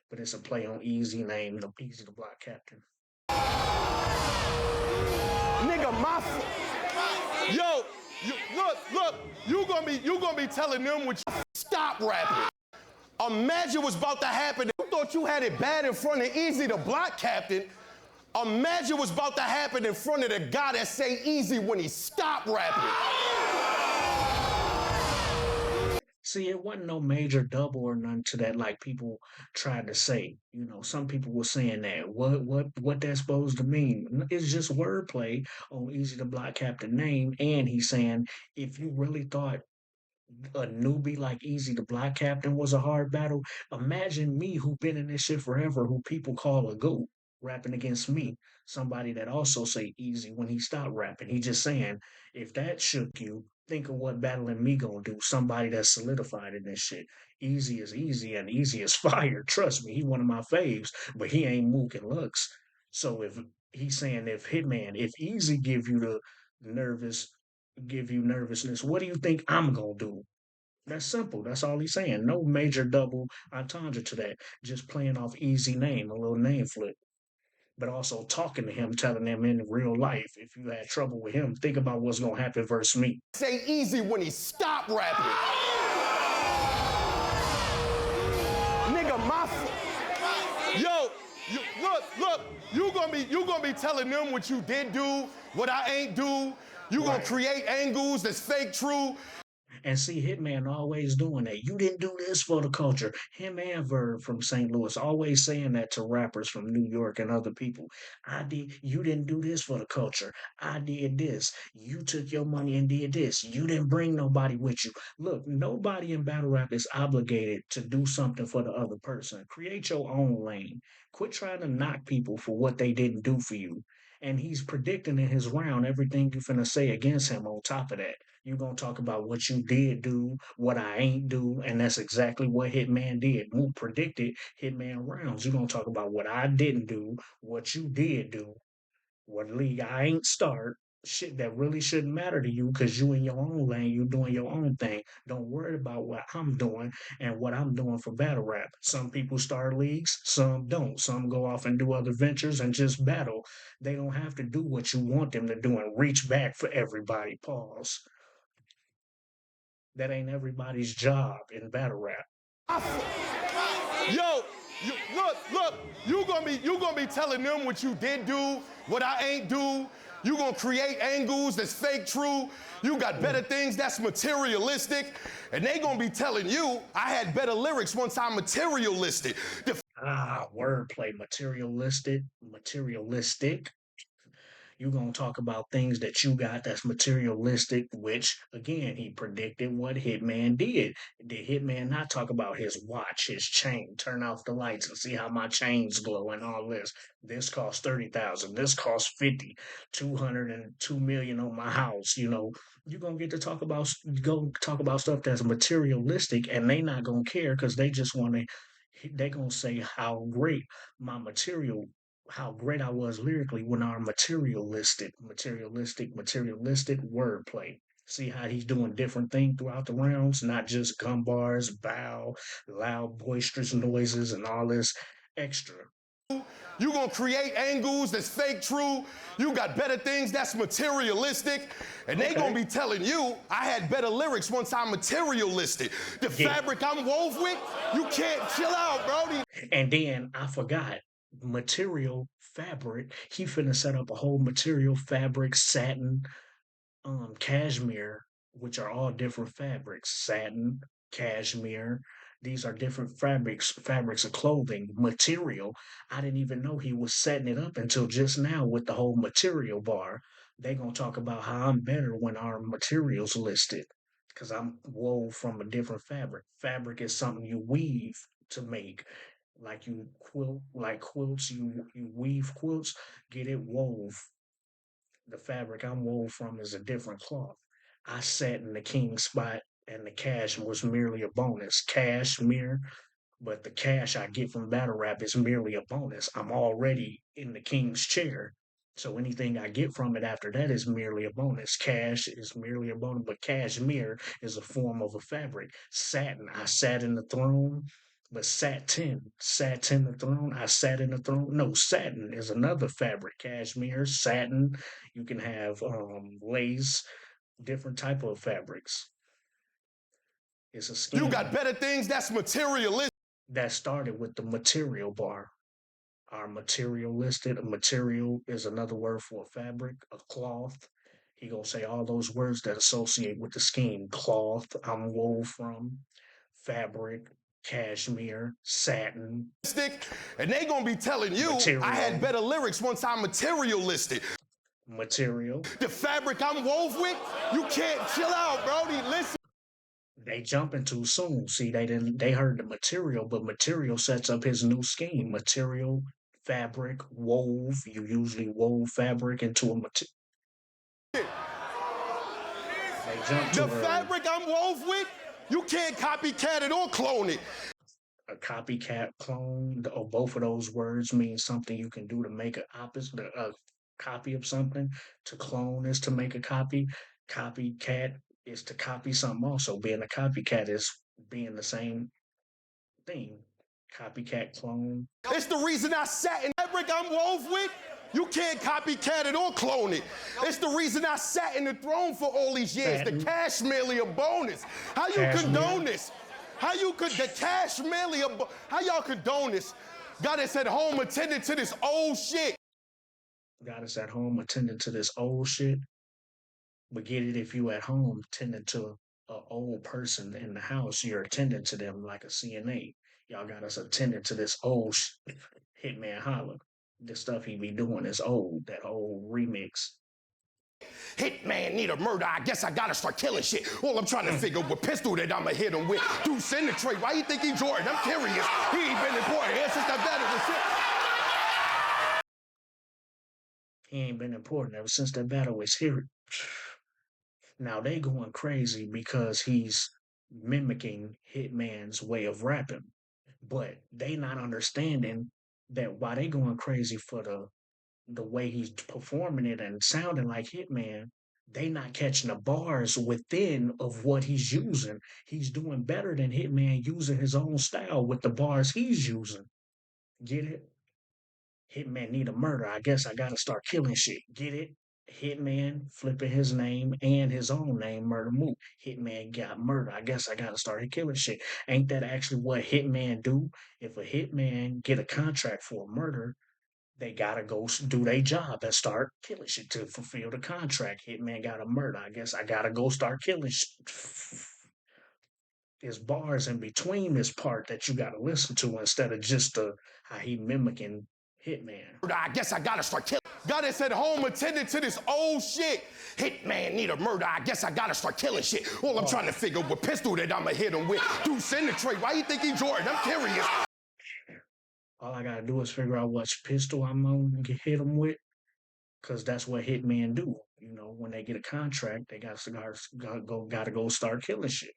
But it's a play on Easy name, the Easy the Block Captain. Nigga, yo, look, you gonna be telling them what you stop rapping. Imagine what's about to happen. You thought you had it bad in front of Easy the Block Captain. Imagine what's about to happen in front of the guy that say Easy when he stopped rapping. See, it wasn't no major double or none to that like people tried to say. Some people were saying that. What that's supposed to mean? It's just wordplay on Easy the Block Captain name, and he's saying if you really thought a newbie like Easy the Black Captain was a hard battle. Imagine me who been in this shit forever, who people call a goat, rapping against me. Somebody that also say Easy when he stopped rapping. He just saying, if that shook you, think of what battling me gonna do. Somebody that's solidified in this shit. Easy is easy and easy is fire. Trust me, he one of my faves, but he ain't Mook and Lux. So if he's saying if Easy nervous give you nervousness, what do you think I'm gonna do? That's simple. That's all he's saying. No major double entendre to that. Just playing off Easy name, a little name flip. But also talking to him, telling him in real life, if you had trouble with him, think about what's gonna happen versus me. Say Easy when he stopped rapping. Nigga, yo, look, you gonna be telling them what you did do, what I ain't do. You gonna create angles that's fake true. And see, Hitman always doing that. You didn't do this for the culture. Him and Verb from St. Louis always saying that to rappers from New York and other people. You didn't do this for the culture. I did this. You took your money and did this. You didn't bring nobody with you. Look, nobody in battle rap is obligated to do something for the other person. Create your own lane. Quit trying to knock people for what they didn't do for you. And he's predicting in his round everything you finna say against him on top of that. You're gonna talk about what you did do, what I ain't do, and that's exactly what Hitman did. Mook predicted Hitman rounds. You're gonna talk about what I didn't do, what you did do, what league I ain't start, shit that really shouldn't matter to you because you in your own lane, you doing your own thing. Don't worry about what I'm doing and what I'm doing for battle rap. Some people start leagues, some don't. Some go off and do other ventures and just battle. They don't have to do what you want them to do and reach back for everybody. Pause. That ain't everybody's job in battle rap. Yo, look, you gonna be telling them what you did do, what I ain't do. You gonna create angles that's fake true. You got better things that's materialistic, and they gonna be telling you I had better lyrics once I'm materialistic. Wordplay, materialistic. You're going to talk about things that you got that's materialistic, which, again, he predicted what Hitman did. Did Hitman not talk about his watch, his chain, turn off the lights and see how my chains glow and all this? This costs 30,000. This costs 50, 202 million on my house. You're going to get to go talk about stuff that's materialistic, and they not going to care because they just want to, they going to say how great my material how great I was lyrically when our materialistic wordplay. See how he's doing different things throughout the rounds, not just gun bars, bow, loud, boisterous noises, and all this extra. You gonna create angles that's fake true. You got better things that's materialistic. And they gonna be telling you, I had better lyrics once I'm materialistic. The fabric I'm wove with, you can't chill out, bro. And then I forgot material fabric. He finna set up a whole material fabric, satin, cashmere, which are all different fabrics. Satin, cashmere. These are different fabrics of clothing, material. I didn't even know he was setting it up until just now with the whole material bar. They gonna talk about how I'm better when our materials listed. Cause I'm wove from a different fabric. Fabric is something you weave to make. Like you quilt, like quilts, you weave quilts, get it wove. The fabric I'm wove from is a different cloth. I sat in the king spot and the cash was merely a bonus. Cashmere, but the cash I get from battle rap is merely a bonus. I'm already in the king's chair. So anything I get from it after that is merely a bonus. Cash is merely a bonus, but cashmere is a form of a fabric. Satin, I sat in the throne, but satin the throne, I sat in the throne. No, satin is another fabric. Cashmere, satin, you can have lace, different type of fabrics. It's a scheme. You got better things that's materialistic. That started with the material bar. Our material listed. A material is another word for a fabric, a cloth. He gonna say all those words that associate with the scheme. Cloth, I'm wove from, fabric, cashmere, satin. And they gonna be telling you, material. I had better lyrics once I'm materialistic. Material. The fabric I'm wove with, you can't chill out, bro. Listen. They jumping too soon. See, they heard the material, but material sets up his new scheme. Material, fabric, wove. You usually wove fabric into a material. The fabric I'm wove with, you can't copycat it or clone it. A copycat, clone, or both of those words mean something you can do to make an opposite, a copy of something. To clone is to make a copy. Copycat is to copy something also. Being a copycat is being the same thing. Copycat, clone. It's the reason I sat in fabric I'm wove with. You can't copycat it or clone it. It's the reason I sat in the throne for all these years. Satin. The cash merely a bonus. How you condone this? How you could the cash merely a how y'all condone this? Got us at home attending to this old shit. Got us at home attending to this old shit. But get it, if you at home tending to an old person in the house, you're attending to them like a CNA. Y'all got us attending to this old Hitman Holla. The stuff he be doing is old, that old remix. Hitman need a murder, I guess I gotta start killing shit. All I'm trying to figure what pistol that I'ma hit him with. Dude, send the tray. Why you think he Jordan? I'm curious. He ain't been important here since that battle was here. He ain't been important ever since that battle was here. Now they going crazy because he's mimicking Hitman's way of rapping. But they not understanding that why they going crazy for the way he's performing it and sounding like Hitman, they not catching the bars within of what he's using. He's doing better than Hitman using his own style with the bars he's using. Get it? Hitman need a murder. I guess I gotta start killing shit. Get it? Hitman flipping his name and his own name, Murda Mook. Hitman got murder. I guess I gotta start killing shit. Ain't that actually what Hitman do? If a hitman get a contract for a murder, they gotta go do their job and start killing shit to fulfill the contract. Hitman got a murder. I guess I gotta go start killing shit. There's bars in between this part that you gotta listen to instead of just how he mimicking Hitman. I guess I gotta start killing. Got us at home attending to this old shit. Hitman need a murder. I guess I gotta start killing shit. All I'm trying to figure what pistol that I'ma hit him with. Dude, send the tray. Why you think he Jordan? I'm curious. All I gotta do is figure out which pistol I'm gonna hit him with, cause that's what hitmen do. You know, when they get a contract, they gotta go start killing shit.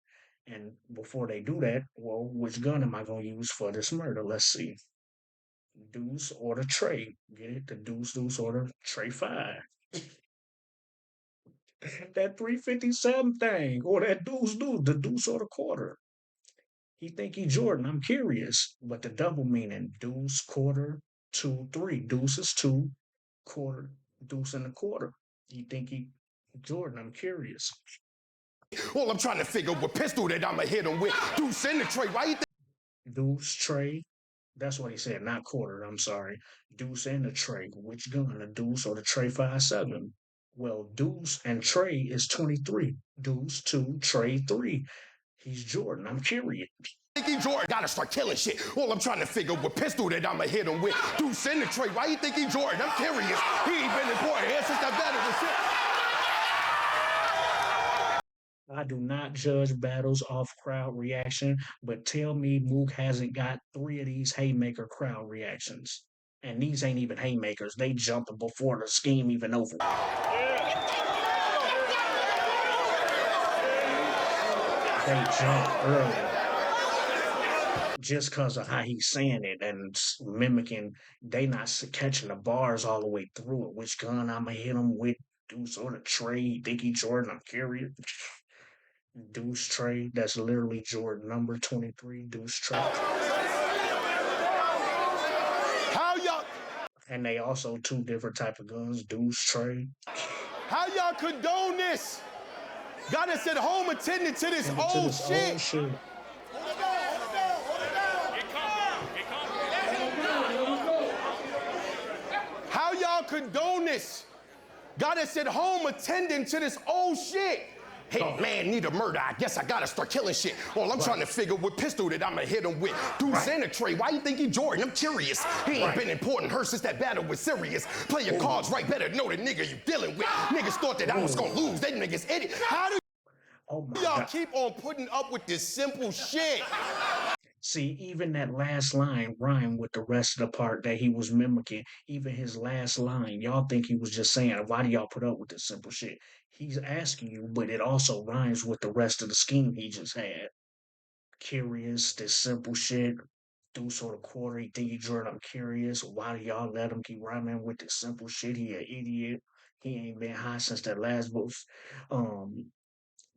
And before they do that, well, which gun am I gonna use for this murder? Let's see. Deuce or the tray. Get it? The deuce or the tray 5. That 357 thing, or that deuce, the deuce or the quarter. He think he Jordan. I'm curious, but the double meaning deuce, quarter, 2, 3. Deuce is 2, quarter, deuce and a quarter. He think he Jordan. I'm curious. All I'm trying to figure what pistol that I'ma hit him with. Deuce in the tray. Why you think? Deuce, tray. That's what he said, not quarter. I'm sorry. Deuce and the tray. Which gun? The deuce or the tray 5.7? Well, deuce and tray is 23. Deuce 2, tray 3. He's Jordan. I'm curious. Think he Jordan? Gotta start killing shit. All I'm trying to figure what pistol that I'ma hit him with. Deuce in the tray. Why you think he Jordan? I'm curious. He ain't been important here since that battle was shit. I do not judge battles off crowd reaction, but tell me Mook hasn't got 3 of these haymaker crowd reactions. And these ain't even haymakers. They jumping before the scheme even over. They jump early just because of how he's saying it and mimicking. They not catching the bars all the way through it. Which gun I'ma hit him with? Deuce or the tray? Think he Jordan? I'm curious. Deuce tray. That's literally Jordan number 23. Deuce tray. How y'all? And they also 2 different type of guns. Deuce tray. How y'all condone this? Got us at home attending to this old shit. How y'all condone this? Got us at home attending to this old shit. Hey, man, need a murder. I guess I gotta start killing shit. Well, I'm trying to figure what pistol that I'ma hit him with. Deuce in the tray. Why you think he Jordan? I'm curious. He ain't been important her since that battle was serious. Play your cards right, better know the nigga you dealing with. Niggas thought that I was gonna lose. They niggas idiot. How do y'all keep on putting up with this simple shit? See, even that last line rhymed with the rest of the part that he was mimicking. Even his last line, y'all think he was just saying, why do y'all put up with this simple shit? He's asking you, but it also rhymes with the rest of the scheme he just had. Curious, this simple shit. Deuce or the quarter, he think he Jordan, I'm curious. Why do y'all let him keep rhyming with this simple shit? He an idiot. He ain't been high since that last book.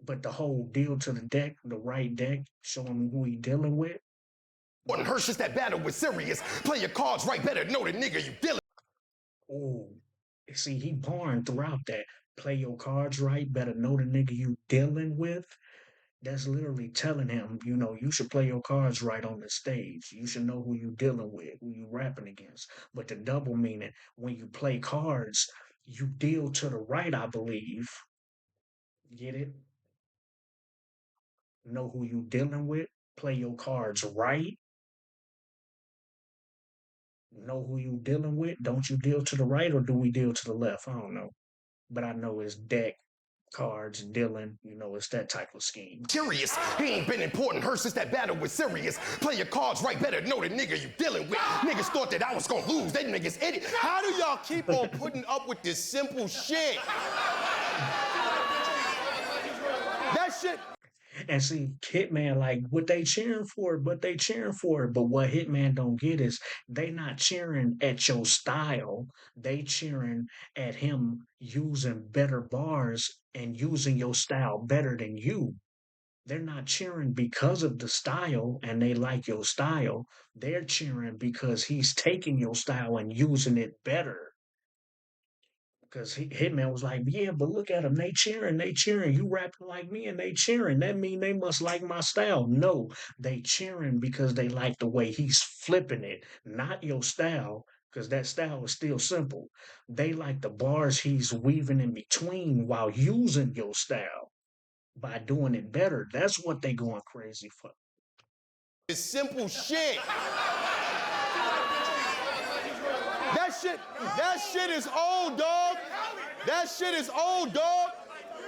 But the whole deal to the deck, the right deck, showing him who he dealing with. Wasn't her since that battle was serious. Play your cards right, better know the nigga you dealing. Oh, see, he barring throughout that. Play your cards right, better know the nigga you dealing with. That's literally telling him, you should play your cards right on the stage. You should know who you dealing with, who you rapping against. But the double meaning, when you play cards, you deal to the right, I believe. Get it? Know who you dealing with. Play your cards right. Know who you dealing with. Don't you deal to the right or do we deal to the left? I don't know. But I know it's deck, cards, dealing, it's that type of scheme. Curious, he ain't been important her since that battle was serious. Play your cards right, better know the nigga you dealing with. Niggas thought that I was gonna lose, they niggas idiot. How do y'all keep on putting up with this simple shit? That shit. And see, Hitman, like, what they cheering for, but what Hitman don't get is they not cheering at your style. They cheering at him using better bars and using your style better than you. They're not cheering because of the style and they like your style. They're cheering because he's taking your style and using it better. Because Hitman was like, yeah, but look at them. They cheering. You rapping like me and they cheering. That mean they must like my style. No, they cheering because they like the way he's flipping it, not your style, because that style is still simple. They like the bars he's weaving in between while using your style by doing it better. That's what they going crazy for. It's simple shit. That shit is old, dog. That shit is old, dog.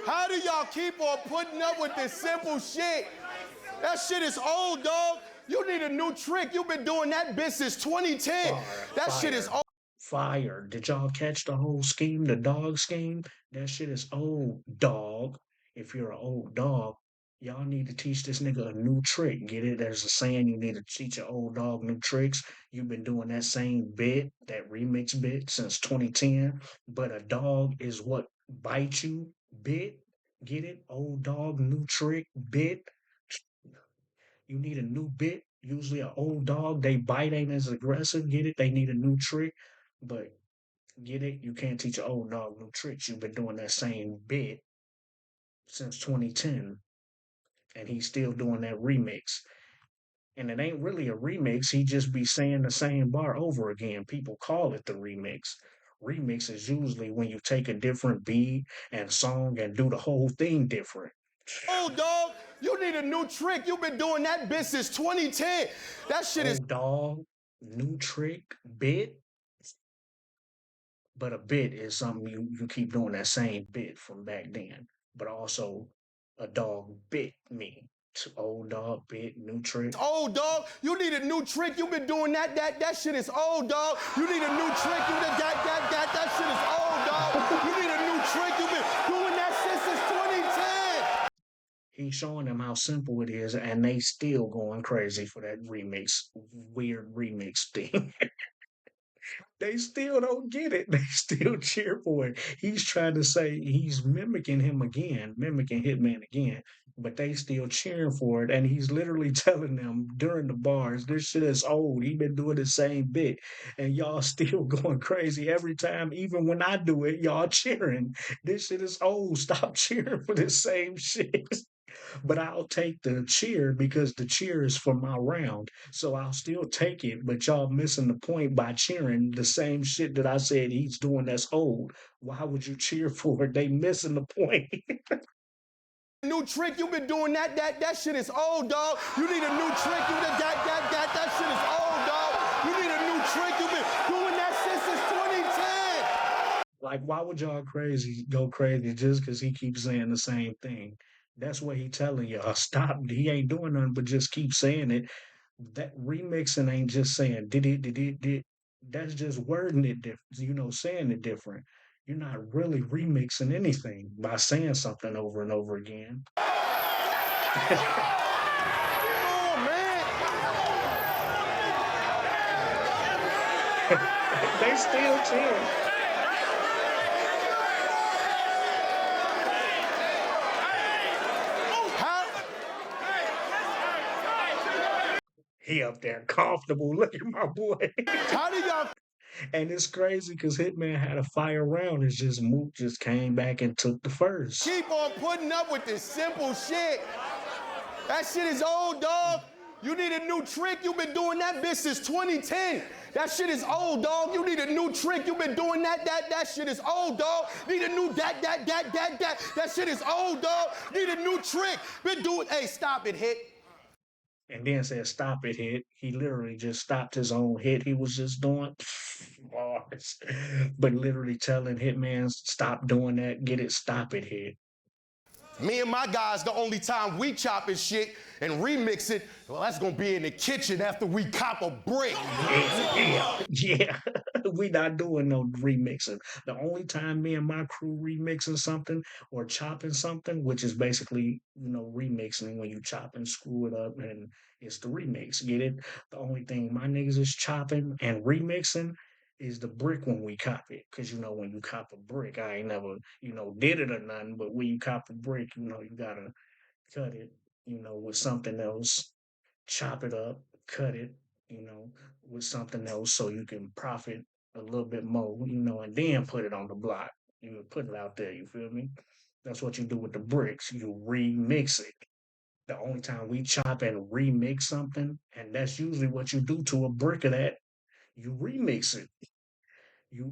How do y'all keep on putting up with this simple shit? That shit is old, dog. You need a new trick. You've been doing that bitch since 2010. That shit is old. Fire. Did y'all catch the whole scheme, the dog scheme? That shit is old, dog. If you're an old dog, Y'all need to teach this nigga a new trick. Get it? There's a saying you need to teach your old dog new tricks. You've been doing that same bit, that remix bit, since 2010. But a dog is what bites you bit. Get it? Old dog, new trick, bit. You need a new bit. Usually an old dog, they bite ain't as aggressive. Get it? They need a new trick. But get it? You can't teach an old dog new tricks. You've been doing that same bit since 2010. And he's still doing that remix. And it ain't really a remix. He just be saying the same bar over again. People call it the remix. Remix is usually when you take a different beat and song and do the whole thing different. Oh, dog, you need a new trick. You've been doing that bitch since 2010. That shit is. Old dog, new trick, bit. But a bit is something you keep doing that same bit from back then. But also, a dog bit me. Old dog bit, new trick. Old dog, you need a new trick. You've been doing that shit is old, dog. You need a new trick. You need that shit is old, dog. You need a new trick. You've been doing that shit since 2010. He's showing them how simple it is, and they still going crazy for that remix, weird remix thing. They still don't get it. They still cheer for it. He's trying to say he's mimicking him again, mimicking Hitman again, but they still cheering for it. And he's literally telling them during the bars, this shit is old. He been doing the same bit, and y'all still going crazy every time. Even when I do it, y'all cheering. This shit is old. Stop cheering for the same shit. But I'll take the cheer because the cheer is for my round. So I'll still take it, but y'all missing the point by cheering the same shit that I said he's doing that's old. Why would you cheer for it? They missing the point. New trick, you've been doing that shit is old, dog. You need a new trick, you need that shit is old, dog. You need a new trick, you've been doing that shit since 2010. Like, why would y'all go crazy just because he keeps saying the same thing? That's what he telling y'all. Stop. He ain't doing nothing but just keep saying it. That remixing ain't just saying did. That's just wording it different, saying it different. You're not really remixing anything by saying something over and over again. Oh, man. They still cheer. He up there comfortable. Look at my boy. How do y'all? And it's crazy because Hitman had a fire round. It's just Mook just came back and took the first. Keep on putting up with this simple shit. That shit is old, dog. You need a new trick. You've been doing that bitch since 2010. That shit is old, dog. You need a new trick. You've been doing that shit is old, dog. Need a new that. That shit is old, dog. Need a new trick. Been doing, hey, stop it, Hit. And then said, stop it, Hit. He literally just stopped his own hit. He was just doing bars. But literally telling Hitman, stop doing that, get it, stop it, Hit. Me and my guys, the only time we chopping shit and remix it, well, that's gonna be in the kitchen after we cop a brick. Yeah. We not doing no remixing. The only time me and my crew remixing something or chopping something, which is basically, remixing when you chop and screw it up and it's the remix. Get it? The only thing my niggas is chopping and remixing is the brick when we cop it. Cause when you cop a brick, I ain't never, did it or nothing, but when you cop a brick, you gotta cut it, with something else, chop it up, cut it, with something else so you can profit a little bit more, and then put it on the block. You put it out there, you feel me? That's what you do with the bricks. You remix it. The only time we chop and remix something, and that's usually what you do to a brick of that, you remix it.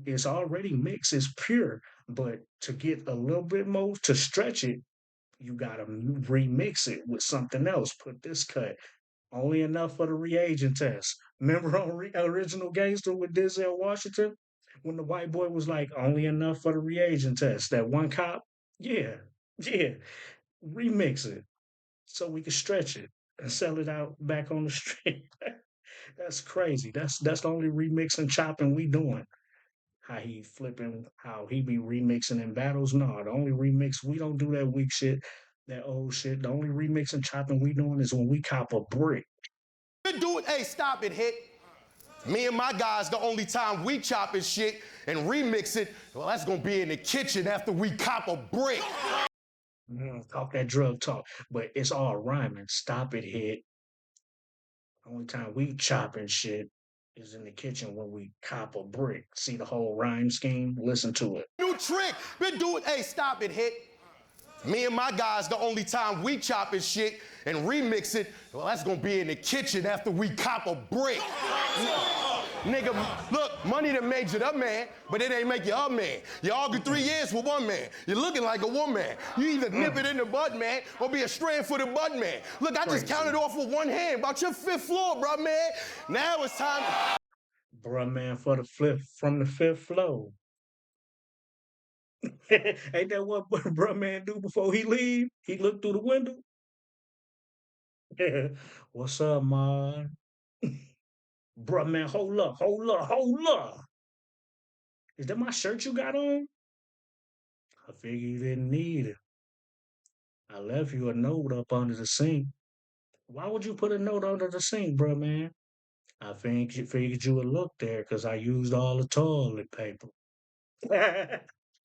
It's already mixed, it's pure, but to get a little bit more to stretch it, you gotta remix it with something else. Put this cut only enough for the reagent test. Remember on Original Gangster with Denzel Washington when the white boy was like only enough for the reagent test. That one cop, yeah, yeah, remix it so we can stretch it and sell it out back on the street. That's crazy. That's the only remixing chopping we doing. How he flipping, how he be remixing in battles. No, the only remix we don't do that weak shit. That old shit. The only remix and chopping we doing is when we cop a brick. Do it. Hey, stop it, Hit. Me and my guys, the only time we chopping shit and remix it, well, that's gonna be in the kitchen after we cop a brick. Talk that drug talk, but it's all rhyming. Stop it, Hit. Only time we chopping shit is in the kitchen when we cop a brick. See the whole rhyme scheme? Listen to it. New trick. Been doing. Hey, stop it, Hit. Me and my guys, the only time we chopping shit and remix it, well, that's gonna be in the kitchen after we cop a brick. Nigga, look, money done made you the man, but it ain't make you a man. You argue 3 years with one man. You're looking like a woman. You either nip it in the bud, man, or be a strand-footed bud man. Look, I just counted off with one hand about your 5th floor, bro, man. Now it's time. Bruh, man, for the flip from the 5th floor. Ain't that what bruh man do before he leave? He look through the window. What's up, man? Bruh man, hold up, hold up, hold up. Is that my shirt you got on? I figured you didn't need it. I left you a note up under the sink. Why would you put a note under the sink, bruh man? I think you figured you would look there because I used all the toilet paper.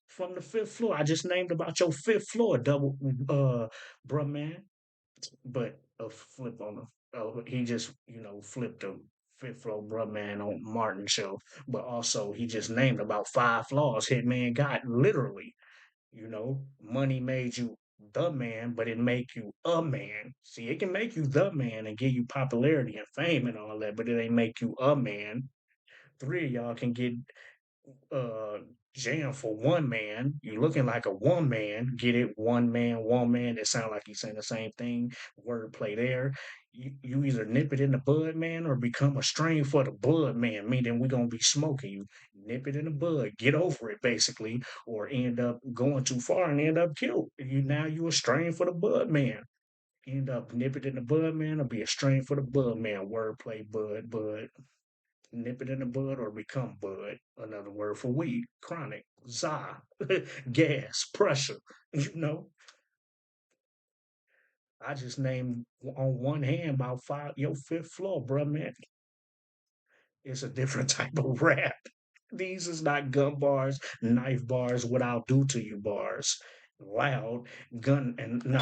From the 5th floor. I just named about your 5th floor, double bruh man. But a flip on the he just, flipped the 5th floor bruh man on Martin show. But also he just named about 5 flaws Hitman got literally. Money made you the man, but it make you a man. See, it can make you the man and give you popularity and fame and all that, but it ain't make you a man. 3 of y'all can get uh jam for one man. You looking like a one man. Get it? One man, woman. It sound like he's saying the same thing. Wordplay there. You either nip it in the bud, man, or become a strain for the bud, man. Meaning we gonna be smoking you. Nip it in the bud. Get over it, basically, or end up going too far and end up killed. You a strain for the bud, man. End up nip it in the bud, man, or be a strain for the bud, man. Wordplay, bud. Nip it in the bud or become bud. Another word for weed, chronic, za, gas, pressure. You know, I just named on one hand about 5, your 5th floor, bruh, man. It's a different type of rap. These is not gun bars, knife bars, what I'll do to you bars. Loud, gun, and no.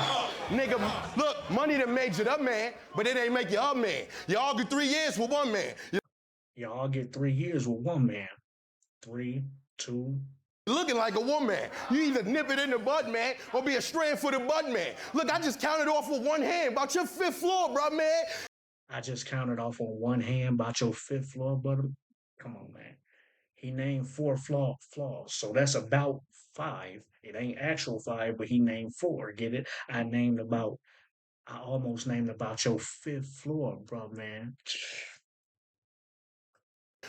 Nigga, look, money done made you the man, but it ain't make you a man. You argue 3 years with one man. Y'all get 3 years with one man. 3, 2. Looking like a woman. You either nip it in the bud, man, or be a strand-footed bud man. Look, I just counted off with one hand about your 5th floor, bro, man. I just counted off on one hand about your 5th floor, brother. Come on, man. He named 4 flaws, so that's about 5. It ain't actual 5, but he named 4. Get it? I almost named about your 5th floor, bro, man.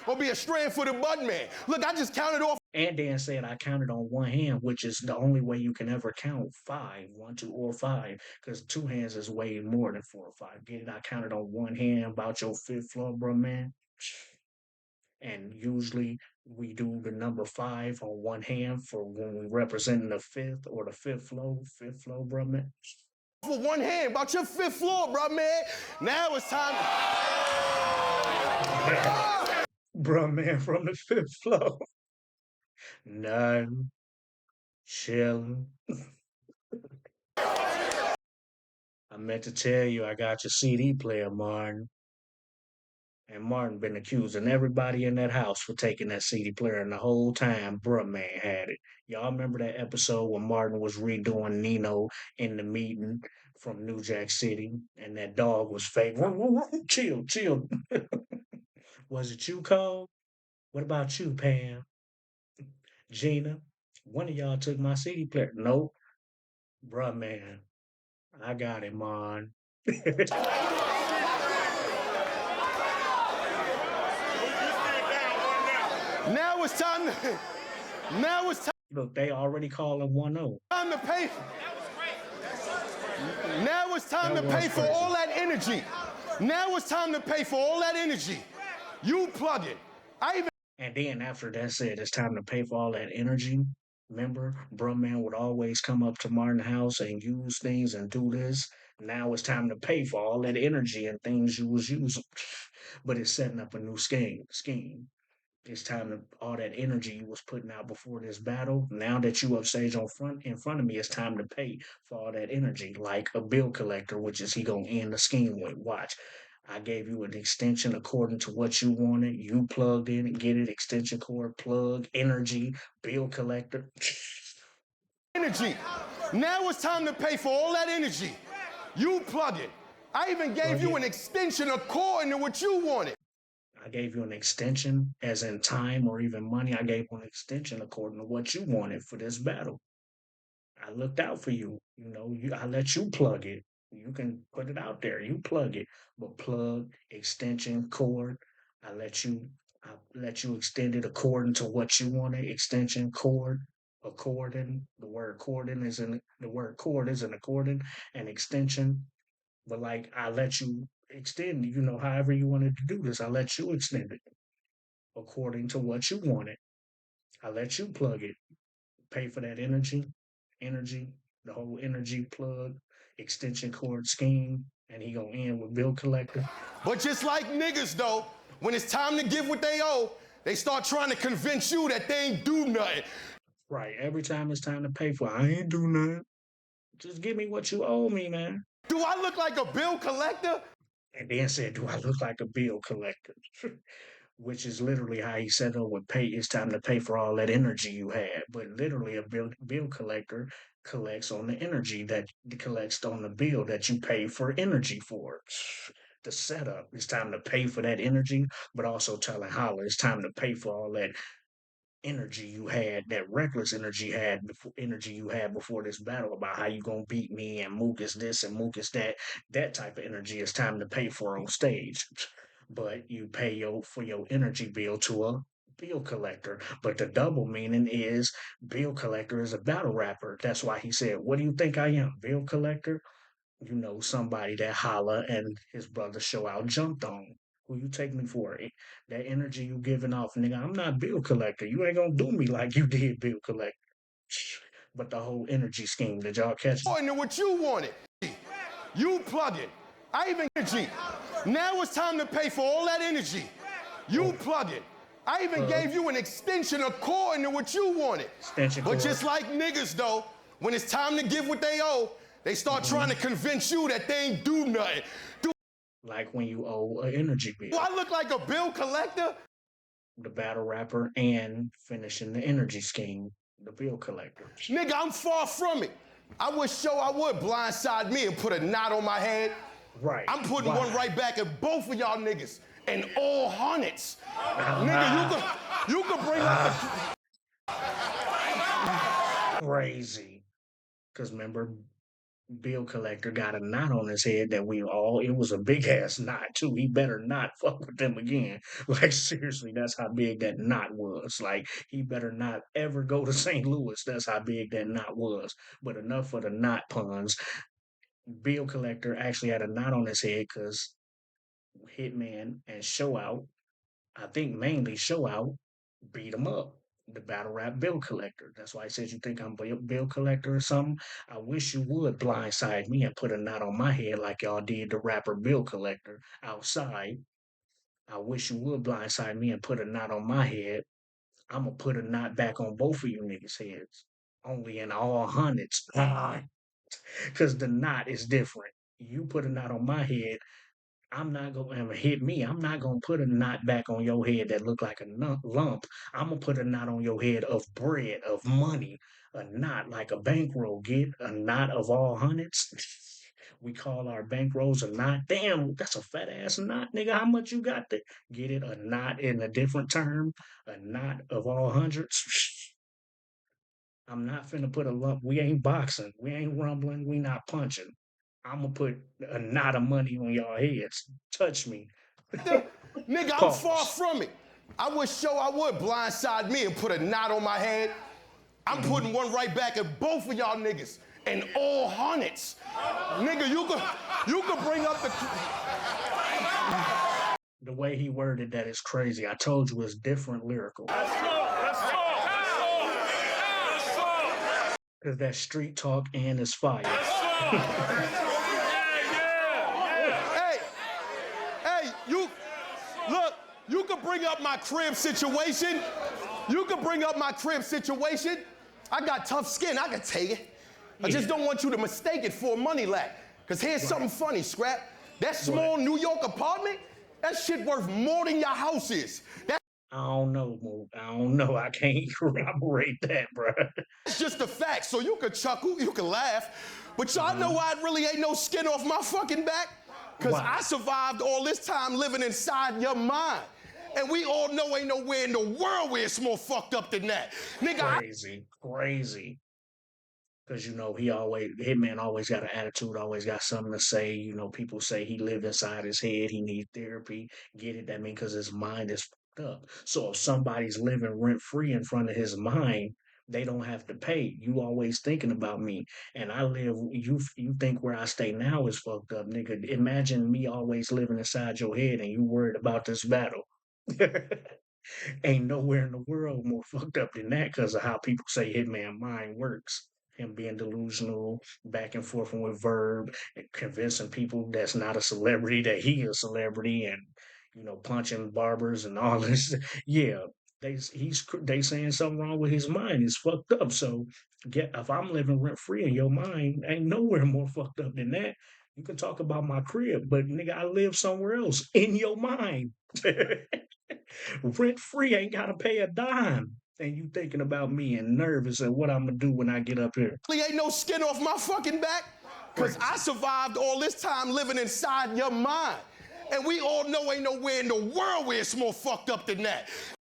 Or be a strand-footed bud man. Look, I just counted off. And Dan said I counted on one hand, which is the only way you can ever count 5, 1, 2, or 5, because 2 hands is way more than 4 or 5. Get it? I counted on one hand about your 5th floor, bro, man. And usually we do the number 5 on one hand for when we represent the 5th or the 5th floor, bro, man. For one hand about your 5th floor, bro, man. Now it's time. Bro, man, from the 5th floor. None. Chilling. I meant to tell you I got your CD player, Martin. And Martin been accusing everybody in that house for taking that CD player, and the whole time, bruh man had it. Y'all remember that episode when Martin was redoing Nino in the meeting from New Jack City, and that dog was fake? Chill. Was it you, Cole? What about you, Pam? Gina? One of y'all took my CD player. Nope. Bruh man, I got it, man. Now it's time to. Now it's time. Look, they already calling 1-0. Time to pay. Now it's time to pay for all that energy. Now it's time to pay for all that energy. You plug it. And then after that said, it's time to pay for all that energy. Remember, bruh man would always come up to Martin House and use things and do this. Now it's time to pay for all that energy and things you was using. But it's setting up a new scheme. It's time to all that energy you was putting out before this battle. Now that you up stage in front of me, it's time to pay for all that energy, like a bill collector, which is he gonna end the scheme with. Watch. I gave you an extension according to what you wanted. You plugged in and get it, extension cord, plug, energy, bill collector. Energy. Now it's time to pay for all that energy. You plug it. I even gave you an extension according to what you wanted. I gave you an extension, as in time or even money. I gave you an extension according to what you wanted for this battle. I looked out for you. I let you plug it. You can put it out there. You plug it, but plug, extension, cord. I let you. I let you extend it according to what you wanted. Extension, cord, according. The word according is in the word cord is an according and extension. But like I let you extend. However you wanted to do this, I let you extend it according to what you wanted. I let you plug it, pay for that energy, the whole energy plug, extension cord scheme, and he gonna end with bill collector. But just like niggas though, when it's time to give what they owe, they start trying to convince you that they ain't do nothing. Right, every time it's time to pay for it, I ain't do nothing. Just give me what you owe me, man. Do I look like a bill collector? And then said, do I look like a bill collector? Which is literally how he said, oh, with pay, it's time to pay for all that energy you had. But literally, a bill collector collects on the energy that collects on the bill that you pay for energy for. The setup, it's time to pay for that energy, but also telling Holla it's time to pay for all that energy you had, that reckless energy you had before this battle about how you gonna beat me and Mook is this and Mook is that. That type of energy is time to pay for on stage. But you pay for your energy bill to a bill collector. But the double meaning is bill collector is a battle rapper. That's why he said, what do you think I am? Bill collector? Somebody that Holla and his brother Show Out jumped on. Who you take me for? That energy you giving off, nigga. I'm not bill collector. You ain't gonna do me like you did bill collector. But the whole energy scheme, did y'all catch it? According to what you wanted. You plug it. I even energy. Now it's time to pay for all that energy. You plug it. I even gave you an extension according to what you wanted. But just like niggas though, when it's time to give what they owe, they start trying to convince you that they ain't do nothing. Like when you owe an energy bill. Do I look like a bill collector? The battle rapper and finishing the energy scheme, the bill collector. Nigga, I'm far from it. I wish I would blindside me and put a knot on my head. Right. I'm putting one right back at both of y'all niggas and all hundreds. Nigga, you could bring up the... Crazy. Because remember, bill collector got a knot on his head that it was a big ass knot too. He better not fuck with them again. Like seriously, that's how big that knot was. Like he better not ever go to St. Louis. That's how big that knot was. But enough for the knot puns. Bill collector actually had a knot on his head because Hitman and Show Out, I think mainly Show Out, beat him up. The battle rap bill collector. That's why I said you think I'm bill collector or something. I wish you would blindside me and put a knot on my head like y'all did the rapper bill collector outside. I wish you would blindside me and put a knot on my head. I'm gonna put a knot back on both of you niggas' heads. Only in all hundreds. Because the knot is different. You put a knot on my head, I'm not going to hit me. I'm not going to put a knot back on your head that look like a lump. I'm going to put a knot on your head of bread, of money. A knot like a bankroll. Get a knot of all hundreds. We call our bankrolls a knot. Damn, that's a fat ass knot, nigga. How much you got to get it? A knot in a different term. A knot of all hundreds. I'm not finna put a lump. We ain't boxing. We ain't rumbling. We not punching. I'm gonna put a knot of money on y'all heads. Touch me. Nigga, I'm far from it. I wish I would blindside me and put a knot on my head. I'm putting one right back at both of y'all niggas and all hundreds. Nigga, you could bring up the way he worded that is crazy. I told you it's different lyrical. Let's go. Cause that street talk and it's fire. Hey, hey, you look, you could bring up my crib situation. You could bring up my crib situation. I got tough skin, I could take it. I just don't want you to mistake it for a money lack. Cause here's something funny, Scrap. That small New York apartment, that shit worth more than your house is. I don't know, Mook. I don't know. I can't corroborate that, bro. It's just a fact. So you could chuckle, you could laugh, but y'all know why it really ain't no skin off my fucking back? Cause I survived all this time living inside your mind. And we all know ain't nowhere in the world where it's more fucked up than that. Nigga, crazy. Cause you know Hitman always got an attitude, always got something to say. You know, people say he lived inside his head, he needs therapy. Get it? That mean cause his mind is fucked up. So if somebody's living rent free in front of his mind, they don't have to pay. You always thinking about me, and I live. You think where I stay now is fucked up, nigga. Imagine me always living inside your head, and you worried about this battle. Ain't nowhere in the world more fucked up than that because of how people say Hitman mind works. Him being delusional, back and forth with Verb, and convincing people that's not a celebrity that he is a celebrity, and punching barbers and all this. Yeah, they saying something wrong with his mind. It's fucked up. So if I'm living rent free in your mind, ain't nowhere more fucked up than that. You can talk about my crib, but nigga, I live somewhere else in your mind. Rent free, ain't gotta pay a dime. And you thinking about me and nervous and what I'm gonna do when I get up here. ain't no skin off my fucking back. Cause I survived all this time living inside your mind. And we all know ain't nowhere in the world where it's more fucked up than that.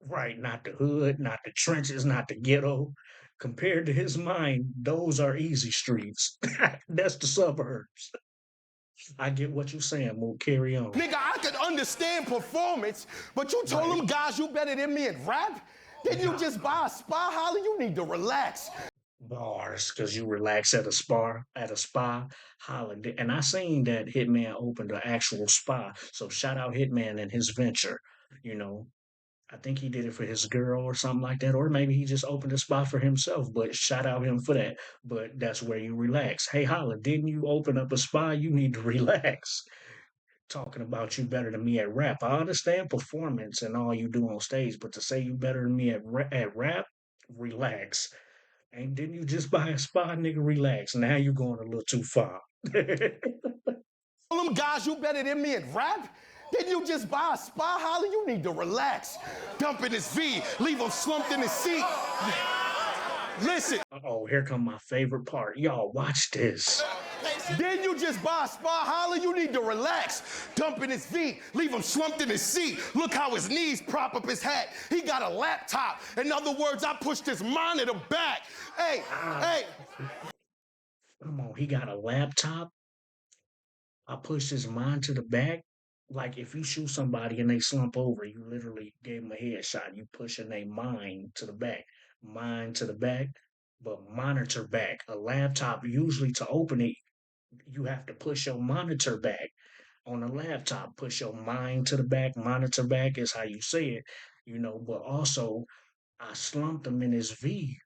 Right, not the hood, not the trenches, not the ghetto. Compared to his mind, those are easy streets. That's the suburbs. I get what you're saying, Mook. Carry on. Nigga, I could understand performance, but you told them guys you better than me at rap? Then you just buy a spa, Holla? You need to relax. Bars, because you relax at a spa, holiday. And I seen that Hitman opened an actual spa. So shout out Hitman and his venture. You know, I think he did it for his girl or something like that, or maybe he just opened a spot for himself. But shout out him for that. But that's where you relax. Hey, Holla, didn't you open up a spa? You need to relax. Talking about you better than me at rap. I understand performance and all you do on stage, but to say you better than me at rap, relax. And didn't you just buy a spa, nigga? Relax. Now you're going a little too far. All them guys you better than me at rap? Then you just buy a spa, Holla? You need to relax. Dump in his V, leave him slumped in his seat. Listen. Oh, here come my favorite part. Y'all, watch this. Then you just buy a spa, Holla? You need to relax. Dump in his V, leave him slumped in his seat. Look how his knees prop up his hat. He got a laptop. In other words, I pushed his monitor back. Hey, hey. Come on, he got a laptop? I pushed his mind to the back. Like if you shoot somebody and they slump over, you literally gave them a headshot. You pushing their mind to the back, but monitor back. A laptop, usually to open it, you have to push your monitor back. On a laptop, push your mind to the back, monitor back is how you say it, but also I slumped him in his V.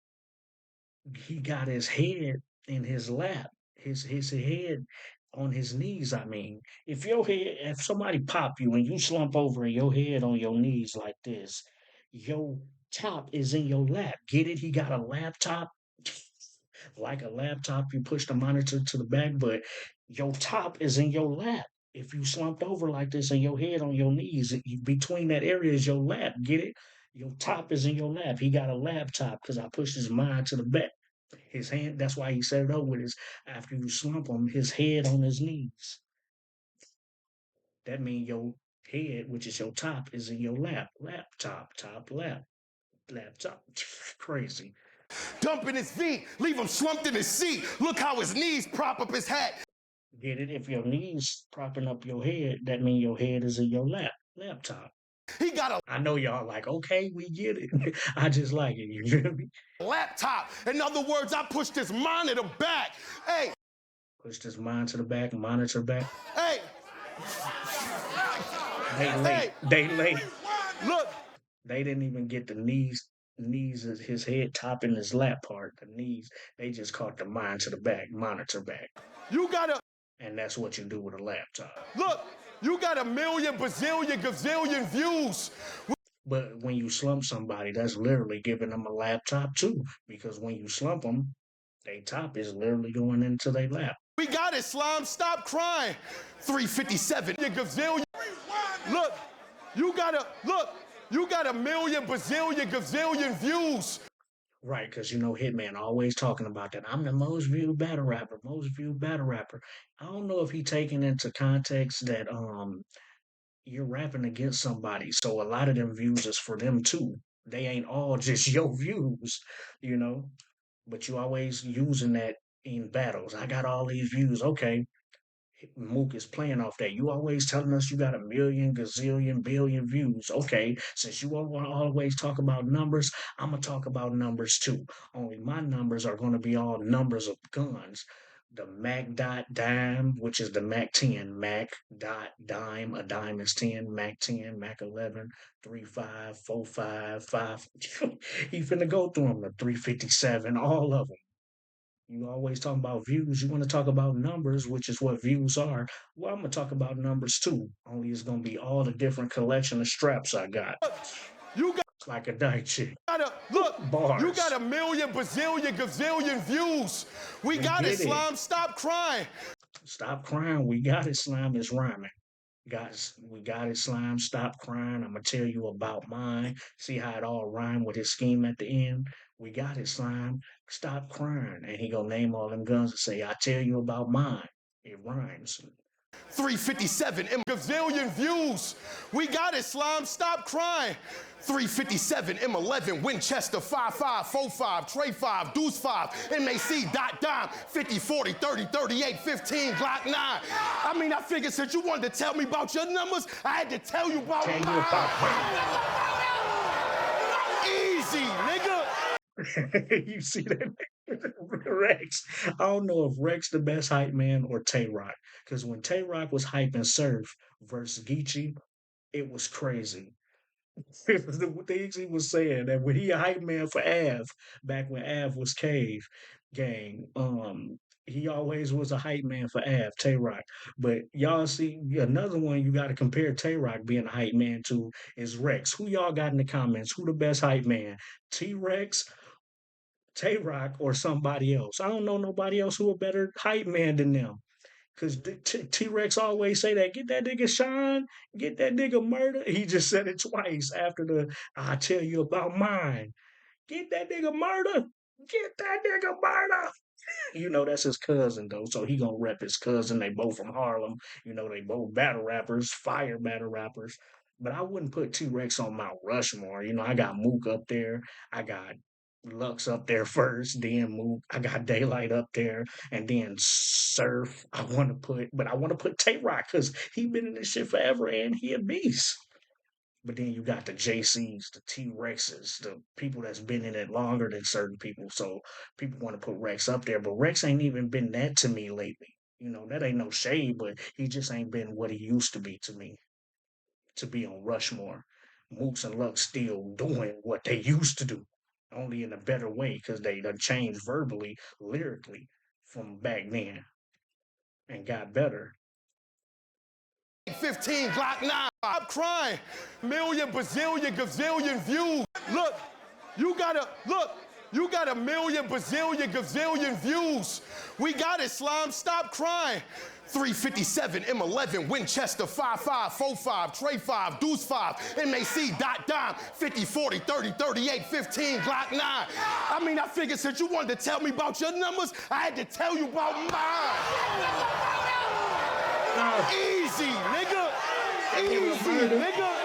He got his head in his lap, his head on his knees. I mean, if somebody pop you and you slump over and your head on your knees like this, your top is in your lap. Get it? He got a laptop. Like a laptop, you push the monitor to the back, but your top is in your lap. If you slumped over like this and your head on your knees, between that area is your lap. Get it? Your top is in your lap. He got a laptop because I pushed his mind to the back. His hand, that's why he set it up with his, after you slump him, his head on his knees. That means your head, which is your top, is in your lap. Laptop, top, laptop. Crazy. Dump in his feet, leave him slumped in his seat. Look how his knees prop up his hat. Get it? If your knees propping up your head, that means your head is in your laptop. He got a... I know y'all like, okay, we get it. I just like it. You feel me? Laptop. In other words, I pushed his monitor back. Hey. Pushed his mind to the back, monitor back. Hey. They late. They late. Look. They didn't even get the knees Knees is his head topping his lap part. The knees, they just caught the monitor back. You gotta And that's what you do with a laptop. look. You got a million, bazillion, gazillion views. But when you slump somebody, that's literally giving them a laptop too. Because when you slump them, their top is literally going into their lap. We got it, Slime. Stop crying. 357. You gazillion. Look, you got a million, bazillion, gazillion views. Right, because you know Hitman always talking about that. I'm the most viewed battle rapper, most viewed battle rapper. I don't know if he taking into context that you're rapping against somebody, so a lot of them views is for them too. They ain't all just your views, you know. But you always using that in battles. I got all these views. Okay, Mook is playing off that. You always telling us you got a million, gazillion, billion views. Okay, since you want to always talk about numbers, I'm gonna talk about numbers too. Only my numbers are gonna be all numbers of guns. The Mac dot dime, which is the Mac 10, Mac dot dime, a dime is 10, Mac 10, Mac 11, 3.5, 4.5, 5. He finna go through them, the 357, all of them. You always talking about views. You want to talk about numbers, which is what views are. Well, I'm gonna talk about numbers too. Only it's gonna be all the different collection of straps I got. You got Like a dyke chick. look. Bars. You got a million, bazillion, gazillion views. We got it, Slime. Stop crying. Stop crying. We got it, Slime. It's rhyming. Guys, we got it, Slime. Stop crying. I'm gonna tell you about mine. See how it all rhymed with his scheme at the end. We got it, Slime. Stop crying. And he gonna name all them guns and say, I tell you about mine. It rhymes. 357 M gazillion views. We got it, Slime. Stop crying. 357 M11 Winchester 55 45 Trey 5 Deuce 5 MAC dot dime 50 40 30 38 15 Glock 9. I mean, I figured since you wanted to tell me about your numbers, I had to tell you about easy, nigga. You see that? Rex. I don't know if Rex the best hype man or Tay Rock. Because when Tay Rock was hyping Surf versus Geechee, it was crazy. The things he was saying that when he a hype man for Av, back when Av was Cave Gang, he always was a hype man for Av, Tay Rock. But y'all see another one you got to compare Tay Rock being a hype man to is Rex. Who y'all got in the comments? Who the best hype man? T Rex, Tay Rock, or somebody else? I don't know nobody else who a better hype man than them. Cause T Rex always say that, get that nigga Shine, get that nigga Murda. He just said it twice after the I tell you about mine. Get that nigga Murda. Get that nigga Murda. You know that's his cousin though, so he gonna rep his cousin. They both from Harlem. You know they both battle rappers, fire battle rappers. But I wouldn't put T Rex on Mount Rushmore. You know I got Mook up there. I got Lux up there first, then Mook. I got Daylight up there, and then Surf. I want to put Tay Rock because he been in this shit forever and he a beast. But then you got the JCs, the T Rexes, the people that's been in it longer than certain people. So people want to put Rex up there, but Rex ain't even been that to me lately. You know, that ain't no shade, but he just ain't been what he used to be to me, to be on Rushmore. Mooks and Lux still doing what they used to do, only in a better way because they done changed verbally, lyrically from back then and got better. 15 Glock 9. Stop crying. Million, bazillion, gazillion views. Look, you got a million, bazillion, gazillion views. We got it, Slime. Stop crying. 357 M11 Winchester 55 45 Trey 5 Deuce 5 MAC dot dime 50 40 30 38 15 Glock 9. I mean, I figured since you wanted to tell me about your numbers, I had to tell you about mine. Easy, nigga. Easy, nigga.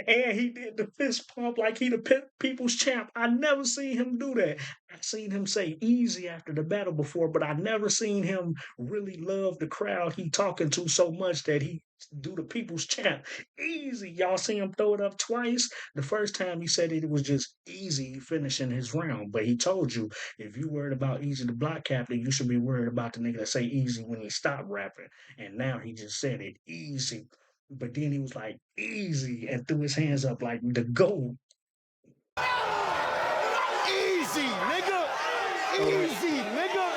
And he did the fist pump like he the people's champ. I never seen him do that. I seen him say easy after the battle before, but I never seen him really love the crowd he talking to so much that he do the people's champ. Easy. Y'all see him throw it up twice. The first time he said it was just easy finishing his round, but he told you if you worried about easy the block captain, you should be worried about the nigga that say easy when he stopped rapping. And now he just said it easy. But then he was like, easy, and threw his hands up like the goat. Easy, nigga. Easy, nigga.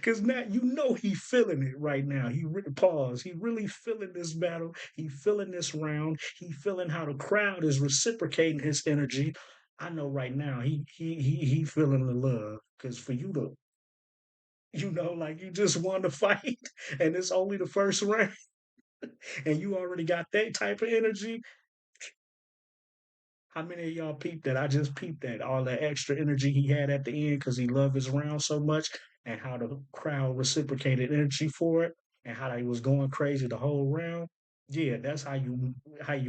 Cause now you know he feeling it right now. He pause. He really feeling this battle. He feeling this round. He feeling how the crowd is reciprocating his energy. I know right now he feeling the love. Cause for you to like you just won the fight and it's only the first round and you already got that type of energy. How many of y'all peeped that? I just peeped that all the extra energy he had at the end because he loved his round so much, and how the crowd reciprocated energy for it, and how he was going crazy the whole round. Yeah, that's how you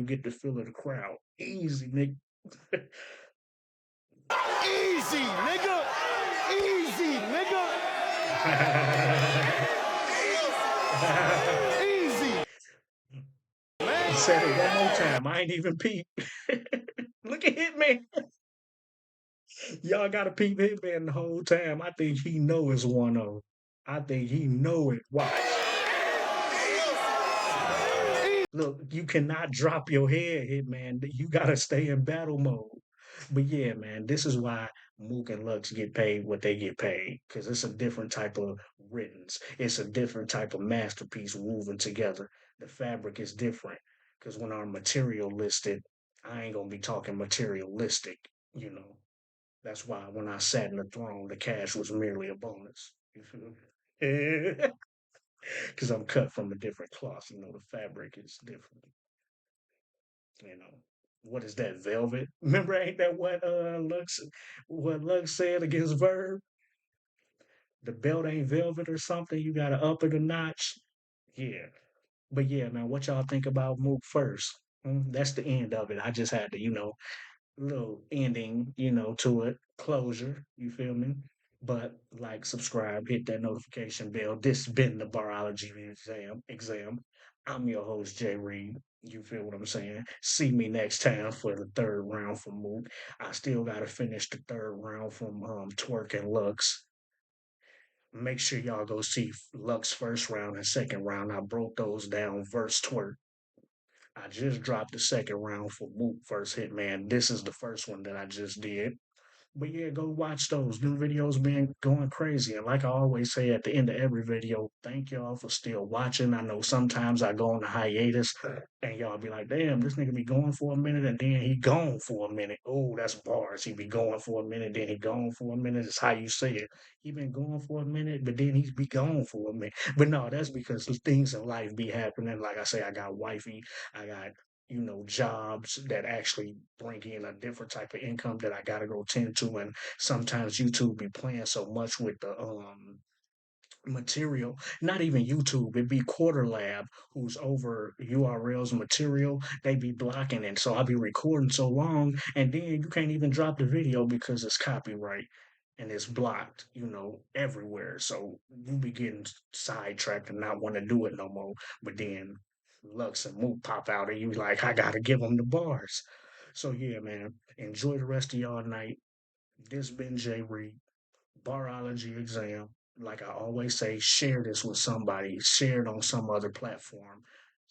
get the feel of the crowd. Easy, nigga. Easy, nigga. Easy, nigga. Easy. He said it one more time. I ain't even peep. Look at Hitman. Y'all gotta peep Hitman the whole time. I think he know it's 1-0. I think he know it. Watch. Look, you cannot drop your head, Hitman. You gotta stay in battle mode. But yeah, man, this is why Mook and Lux get paid what they get paid. Because it's a different type of writtens. It's a different type of masterpiece woven together. The fabric is different. Because when our material listed, I ain't gonna be talking materialistic, you know. That's why when I sat in the throne, the cash was merely a bonus. You feel me? Because I'm cut from a different cloth. The fabric is different. You know, what is that, velvet? Remember, ain't that what Lux said against Verb? The belt ain't velvet or something. You gotta up it a notch. Yeah, but yeah, man, what y'all think about Mook first? That's the end of it. I just had to, little ending, to it, closure. You feel me? But like, subscribe, hit that notification bell. This has been the Bar-Ology exam. I'm your host, Jay Reed. You feel what I'm saying? See me next time for the third round from Mook. I still gotta finish the third round from Twerk and Lux. Make sure y'all go see Lux first round and second round. I broke those down verse Twerk. I just dropped the second round for Mook versus Hitman. This is the first one that I just did. But yeah, go watch those. New videos been going crazy. And like I always say at the end of every video, thank y'all for still watching. I know sometimes I go on a hiatus and y'all be like, damn, this nigga be going for a minute and then he gone for a minute. Oh, that's bars. He be going for a minute, then he gone for a minute. It's how you say it. He been going for a minute, but then he's be gone for a minute. But no, that's because things in life be happening. Like I say, I got wifey, I got jobs that actually bring in a different type of income that I gotta go tend to. And sometimes YouTube be playing so much with the material. Not even YouTube, it be Quarter Lab who's over URL's material. They be blocking it. So I'll be recording so long and then you can't even drop the video because it's copyright and it's blocked, everywhere. So you be getting sidetracked and not want to do it no more. But then Lux and Mook pop out and you like, I gotta give them the bars. So yeah, man, enjoy the rest of y'all night. This been Jay Reed, Bar-Ology exam. Like I always say, share this with somebody, share it on some other platform,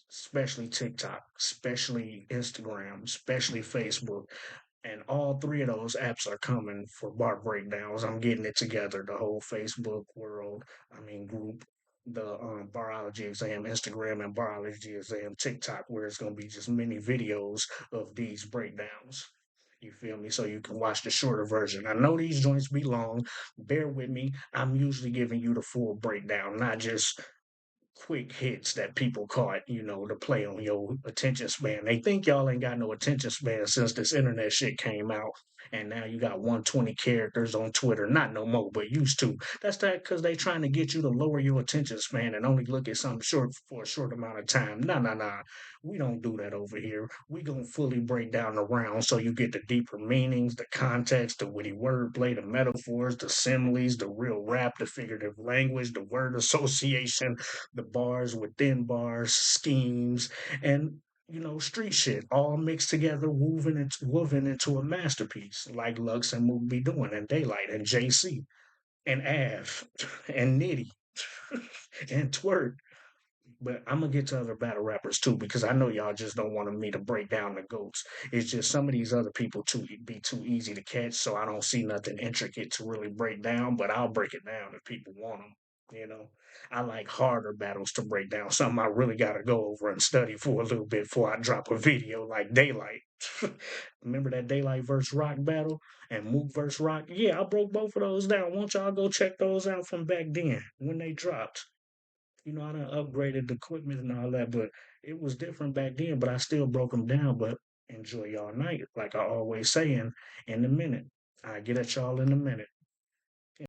especially TikTok, especially Instagram, especially Facebook. And all three of those apps are coming for bar breakdowns. I'm getting it together, the whole Facebook world, group, the Bar-Ology exam, Instagram, and Bar-Ology exam, TikTok, where it's going to be just mini videos of these breakdowns. You feel me? So you can watch the shorter version. I know these joints be long. Bear with me. I'm usually giving you the full breakdown, not just quick hits that people caught, to play on your attention span. They think y'all ain't got no attention span since this internet shit came out. And now you got 120 characters on Twitter. Not no more, but used to. That's that because they trying to get you to lower your attention span and only look at something short for a short amount of time. Nah, nah, nah. We don't do that over here. We gonna fully break down the round so you get the deeper meanings, the context, the witty wordplay, the metaphors, the similes, the real rap, the figurative language, the word association, the bars within bars, schemes, and street shit all mixed together, woven into a masterpiece like Lux and Mook be doing, and Daylight and JC and Av and Nitty and Twerk. But I'm gonna get to other battle rappers too because I know y'all just don't want me to break down the goats. It's just some of these other people too be too easy to catch, so I don't see nothing intricate to really break down. But I'll break it down if people want them. You know, I like harder battles to break down. Something I really got to go over and study for a little bit before I drop a video like Daylight. Remember that Daylight versus Rock battle and Mook versus Rock? Yeah, I broke both of those down. Won't y'all go check those out from back then when they dropped? I done upgraded the equipment and all that, but it was different back then. But I still broke them down. But enjoy y'all night, like I always say in a minute. I get at y'all in a minute.